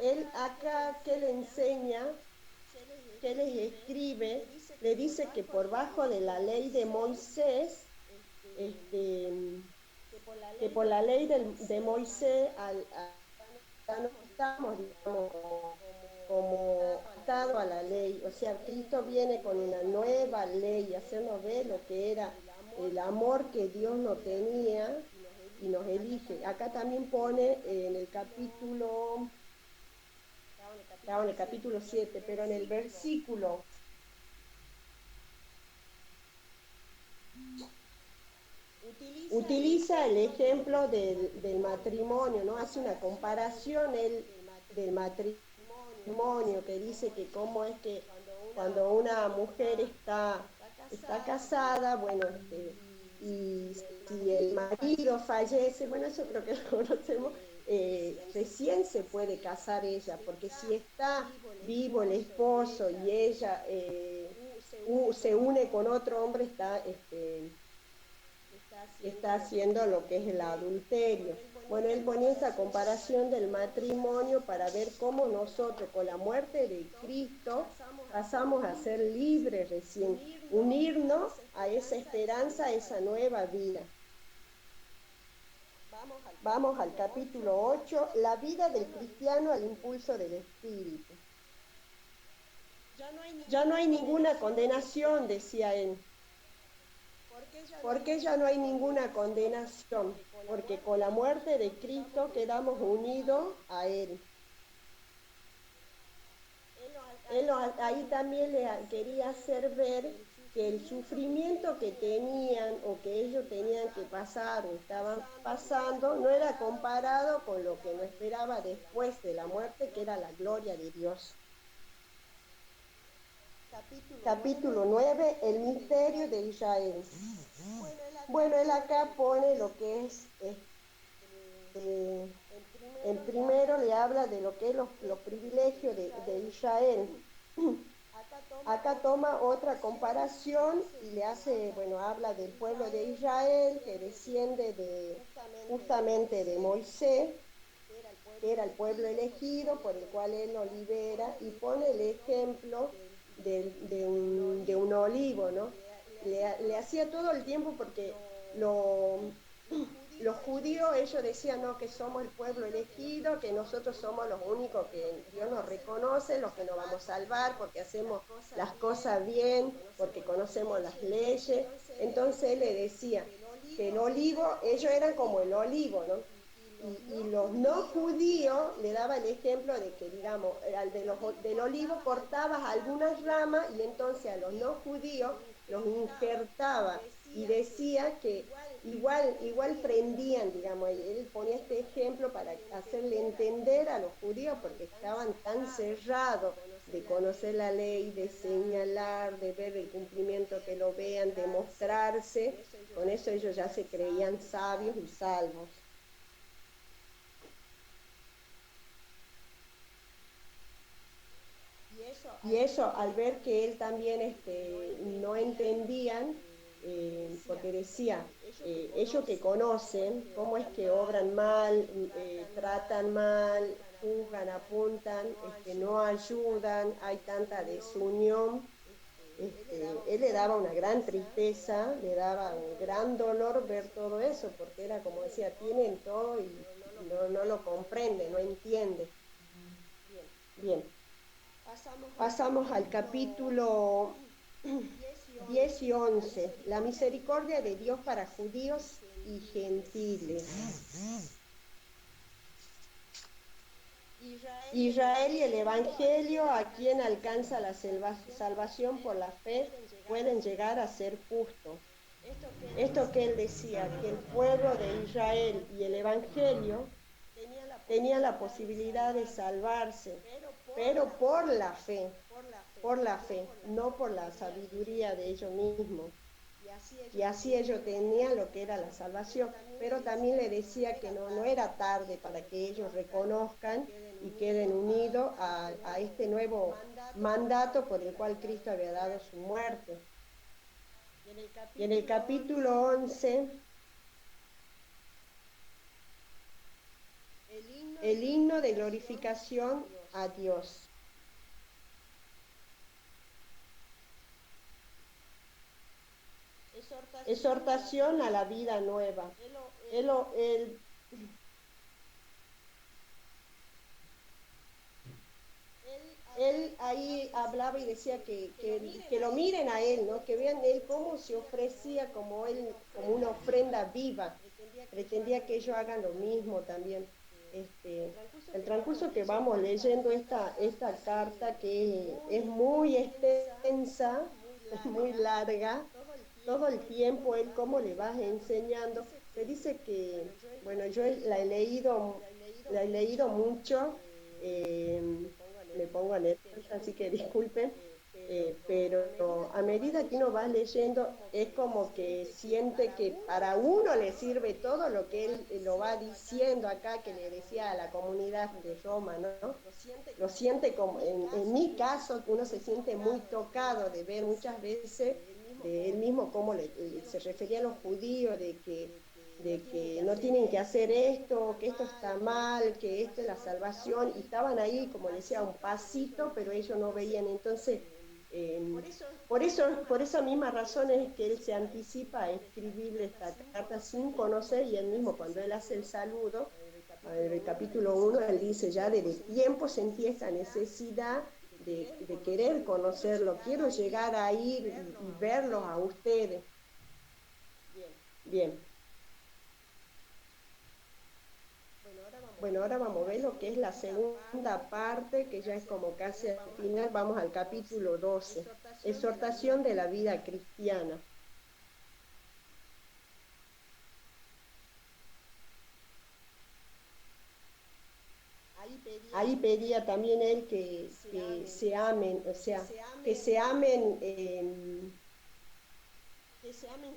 Él acá que le enseña, que les escribe, le dice que por bajo de la ley de Moisés, que por la ley de Moisés ya no estamos, digamos, como atado a la ley. O sea, Cristo viene con una nueva ley, hacernos ver lo que era el amor que Dios no tenía y nos elige. Acá también pone en el capítulo, estaba en el capítulo 7, pero en el versículo utiliza el ejemplo del matrimonio, ¿no? Hace una comparación del matrimonio, que dice que cómo es que cuando una mujer está casada, bueno, y si el marido fallece, bueno, eso creo que lo conocemos, recién se puede casar ella, porque si está vivo el esposo y ella se une con otro hombre, está haciendo lo que es el adulterio. Bueno, él ponía esa comparación del matrimonio para ver cómo nosotros con la muerte de Cristo pasamos a ser libres recién, unirnos a esa esperanza, a esa nueva vida. Vamos al capítulo 8, la vida del cristiano al impulso del Espíritu. Ya no hay ninguna condenación, decía él. Porque ya no hay ninguna condenación, porque con la muerte de Cristo quedamos unidos a Él. Él ahí también le quería hacer ver que el sufrimiento que tenían o que ellos tenían que pasar o estaban pasando no era comparado con lo que nos esperaba después de la muerte, que era la gloria de Dios. Capítulo 9, el misterio de Israel. Bueno, él acá pone lo que es, en primero le habla de lo que es los privilegios de Israel. Acá toma otra comparación y le hace, bueno, habla del pueblo de Israel que desciende justamente de Moisés, que era el pueblo elegido por el cual él lo libera, y pone el ejemplo de un olivo, ¿no? Le hacía todo el tiempo porque los judíos, ellos decían, no, que somos el pueblo elegido, que nosotros somos los únicos que Dios nos reconoce, los que nos vamos a salvar porque hacemos las cosas bien, porque conocemos las leyes. Entonces él le decía que el olivo, ellos eran como el olivo, ¿no? Y los no judíos le daba el ejemplo de que, digamos, del olivo cortabas algunas ramas y entonces a los no judíos los injertaba y decía que igual prendían, digamos, él ponía este ejemplo para hacerle entender a los judíos porque estaban tan cerrados de conocer la ley, de señalar, de ver el cumplimiento, que lo vean, de mostrarse, con eso ellos ya se creían sabios y salvos. Y eso, al ver que él también no entendían, porque decía, ellos que conocen cómo es que obran mal, tratan mal, juzgan, apuntan, no ayudan, hay tanta desunión, él le daba una gran tristeza, le daba un gran dolor ver todo eso, porque era como decía, tienen todo y no lo comprende, no entiende. Bien. Pasamos al capítulo 10 y 11, la misericordia de Dios para judíos y gentiles. Israel y el Evangelio, a quien alcanza la salvación por la fe, pueden llegar a ser justos. Esto que él decía, que el pueblo de Israel y el Evangelio tenían la posibilidad de salvarse, pero por la fe, no por la sabiduría de ellos mismos. Y así ellos tenían lo que era la salvación, pero también le decía que no era tarde para que ellos reconozcan y queden unidos a este nuevo mandato por el cual Cristo había dado su muerte. Y en el capítulo 11, el himno de glorificación a Dios. Exhortación a la vida nueva. Él ahí hablaba y decía que lo miren a él, ¿no? Que vean él cómo se ofrecía como él, como una ofrenda viva. Pretendía que ellos hagan lo mismo también. El transcurso que vamos leyendo esta carta, que es muy extensa, muy larga, todo el tiempo él cómo le vas enseñando. Se dice que, bueno, yo la he leído mucho, me pongo nerviosa, así que disculpen, pero a medida que uno va leyendo es como que siente que para uno le sirve todo lo que él lo va diciendo acá, que le decía a la comunidad de Roma, ¿no? Lo siente como, en mi caso, uno se siente muy tocado de ver muchas veces de él mismo cómo se refería a los judíos, de que no tienen que hacer esto, que esto está mal, que esto es la salvación, y estaban ahí, como decía, un pasito, pero ellos no veían. Entonces, eh, por esa misma razón es que él se anticipa a escribirle esta carta sin conocer, y él mismo cuando él hace el saludo, en el capítulo 1, él dice, ya desde tiempo sentí esta necesidad de querer conocerlo, quiero llegar a ir y verlos a ustedes. Bien. Bueno, ahora vamos a ver lo que es la segunda parte, que ya es como casi al final. Vamos al capítulo 12, exhortación de la vida cristiana. Ahí pedía también él que se amen, o sea, que se amen,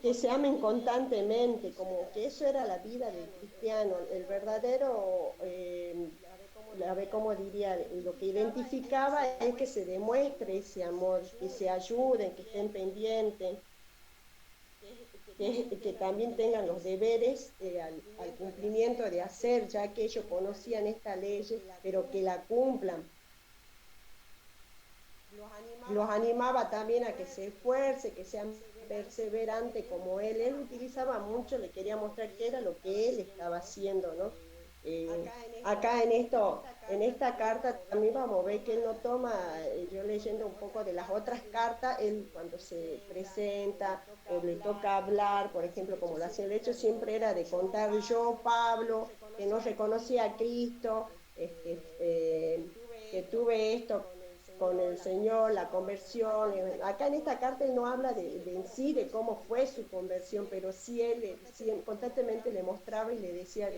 que se amen constantemente, como que eso era la vida del cristiano, el verdadero, a ver cómo diría, lo que identificaba es que se demuestre ese amor, que se ayuden, que estén pendientes, que también tengan los deberes al cumplimiento de hacer, ya que ellos conocían esta ley, pero que la cumplan. Los animaba también a que se esfuerce, que sean perseverantes como él. Él utilizaba mucho, le quería mostrar qué era lo que él estaba haciendo, ¿no? Acá en esta carta también vamos a ver que él no toma, yo leyendo un poco de las otras cartas, él cuando se presenta o le toca hablar, por ejemplo, como lo hacía el hecho, siempre era de contar yo, Pablo, que no reconocía a Cristo, que tuve esto con el Señor, la conversión. Acá en esta carta él no habla de en sí, de cómo fue su conversión, pero sí él constantemente le mostraba y le decía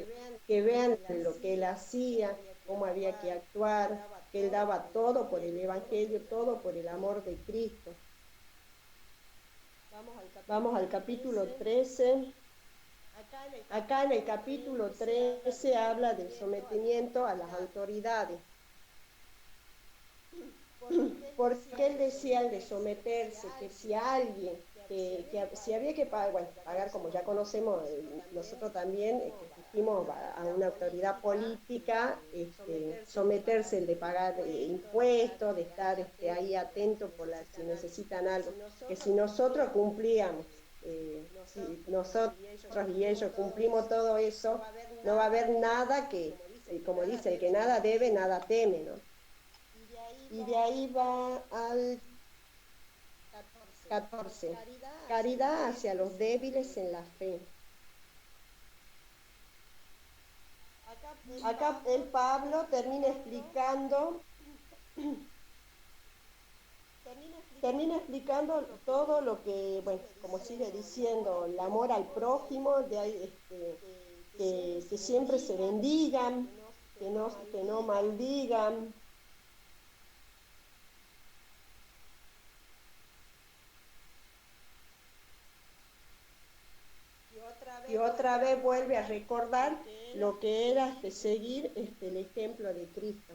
que vean lo que él hacía, cómo había que actuar, que él daba todo por el Evangelio, todo por el amor de Cristo. Vamos al capítulo 13. Acá en el capítulo 13 habla del sometimiento a las autoridades. Porque él decía el de someterse, que si alguien, que si había que pagar, bueno, pagar, como ya conocemos, nosotros también, que asistimos a una autoridad política, someterse, el de pagar impuestos, de estar ahí atento por si necesitan algo, que si nosotros cumplíamos, si nosotros y ellos cumplimos todo eso, no va a haber nada que, como dice, el que nada debe, nada teme, ¿no? Y de ahí va al 14. Caridad hacia los débiles en la fe. acá el Pablo termina explicando todo lo que, bueno, como sigue diciendo, el amor al prójimo, de ahí, que siempre se bendigan, que no maldigan. Y otra vez vuelve a recordar lo que era seguir el ejemplo de Cristo.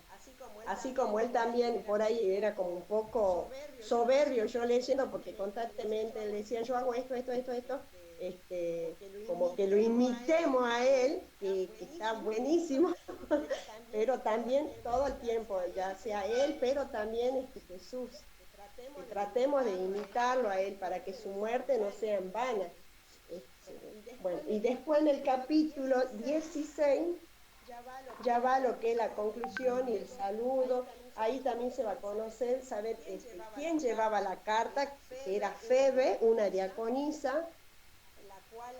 Así como él también por ahí era como un poco soberbio, yo leyendo, porque constantemente él decía, yo hago esto, como que lo imitemos a él, que está buenísimo, pero también todo el tiempo, ya sea él, pero también Jesús, que tratemos de imitarlo a él para que su muerte no sea en vana. Bueno, y después en el capítulo 16 ya va lo que es la conclusión y el saludo. Ahí también se va a conocer, saber quién llevaba la carta, que era Febe, una diaconisa,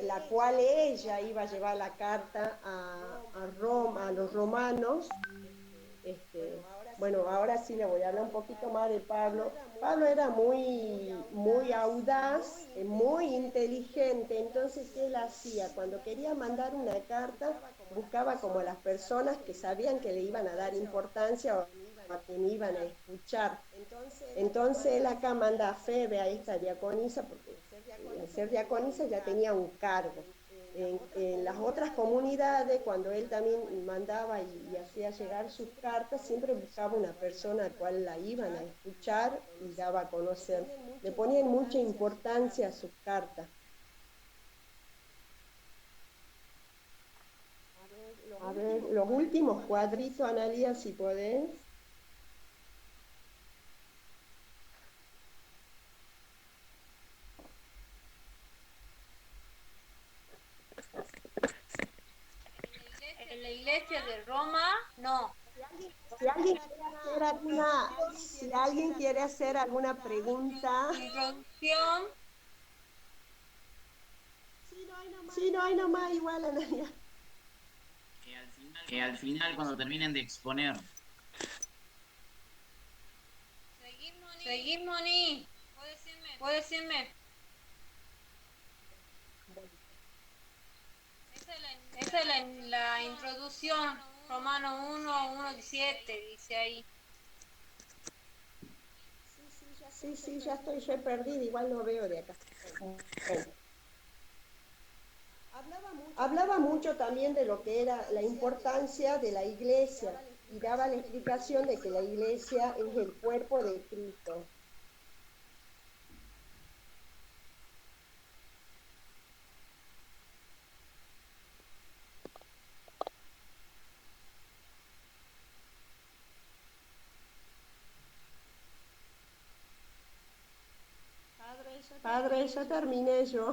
la cual ella iba a llevar la carta a Roma, a los romanos. Bueno, ahora sí le voy a hablar un poquito más de Pablo. Pablo era muy audaz, muy inteligente, entonces, ¿qué él hacía? Cuando quería mandar una carta, buscaba como a las personas que sabían que le iban a dar importancia o a quien iban a escuchar. Entonces, él acá manda a Febe, a esta diaconisa, porque al ser diaconisa ya tenía un cargo. En las otras comunidades, cuando él también mandaba y hacía llegar sus cartas, siempre buscaba una persona a la cual la iban a escuchar y daba a conocer. Le ponían mucha importancia a sus cartas. A ver, los últimos cuadritos, Analia, si podés. En la iglesia de Roma, no. Si alguien quiere hacer alguna pregunta. Introducción. Sí, no hay nomás igual, Analia. Que al final, cuando terminen de exponer. Seguir, Moni. ¿Puedo decirme? Esa es la introducción. Romano 1, 1, 17, dice ahí. Sí, ya estoy re perdida, igual no veo de acá. Bueno. Hablaba mucho también de lo que era la importancia de la iglesia y daba la explicación de que la iglesia es el cuerpo de Cristo. Padre, ya terminé yo.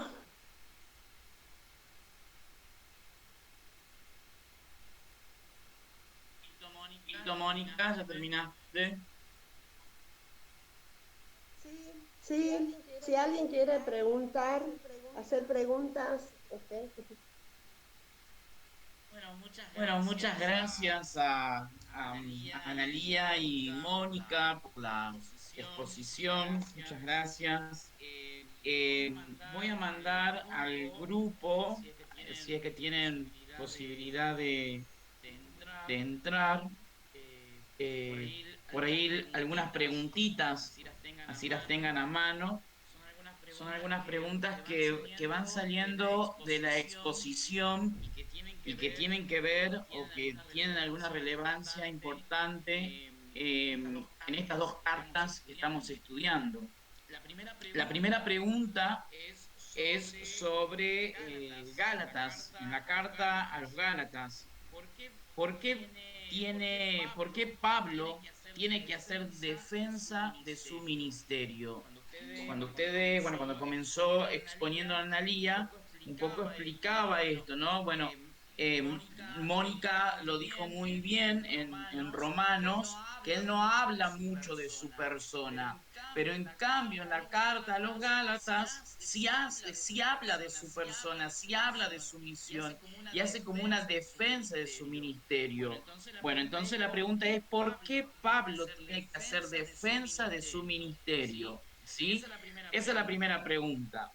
Listo, Mónica, ya terminaste. Sí, si alguien quiere preguntar, hacer preguntas, okay. Bueno, muchas gracias a Analía y Mónica por la exposición. Muchas gracias. Voy a mandar al grupo, si es que tienen posibilidad de entrar, por ahí algunas preguntitas, así las tengan a mano. Son algunas preguntas que van saliendo de la exposición y que tienen que ver o que tienen alguna relevancia importante en estas dos cartas que estamos estudiando. La primera pregunta es sobre Gálatas, en la carta a los Gálatas. ¿Por qué Pablo tiene que hacer defensa de su ministerio? Cuando comenzó exponiendo a Analía, un poco explicaba esto, ¿no? Bueno, Mónica lo dijo muy bien en Romanos, que él no habla mucho de su persona, pero en cambio en la carta a los Gálatas sí habla de su persona, sí habla de su misión y hace como una defensa de su ministerio. Bueno, entonces la pregunta es, ¿por qué Pablo tiene que hacer defensa de su ministerio? ¿Sí? Esa es la primera pregunta.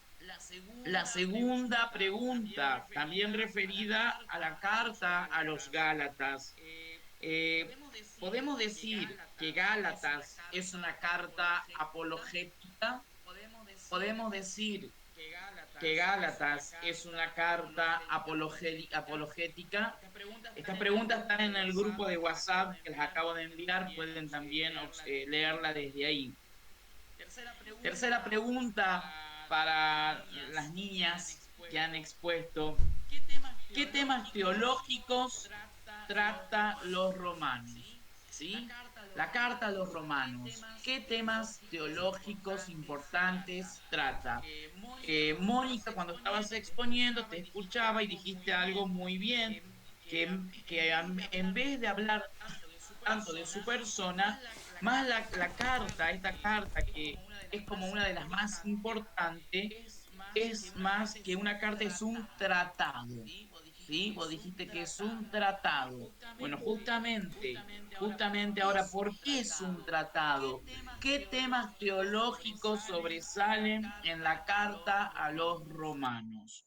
La segunda pregunta, también referida a la carta a los Gálatas. Eh, ¿Podemos decir que Gálatas es una carta apologética? ¿Podemos decir que Gálatas es una carta apologética? Estas preguntas están en el grupo de WhatsApp que les acabo de enviar, pueden también leerla desde ahí. Tercera pregunta para las niñas que han expuesto. ¿Qué temas teológicos trata los romanos? ¿Sí? La carta a los romanos. ¿Qué temas teológicos importantes trata? Mónica, cuando estabas exponiendo, te escuchaba y dijiste algo muy bien, que en vez de hablar tanto de su persona, más la carta, esta carta que es como una de las más importantes, es más que una carta, es un tratado. ¿Sí? Vos dijiste que es un tratado. Bueno, justamente ahora, ¿por qué es un tratado? ¿Qué temas teológicos sobresalen en la carta a los romanos?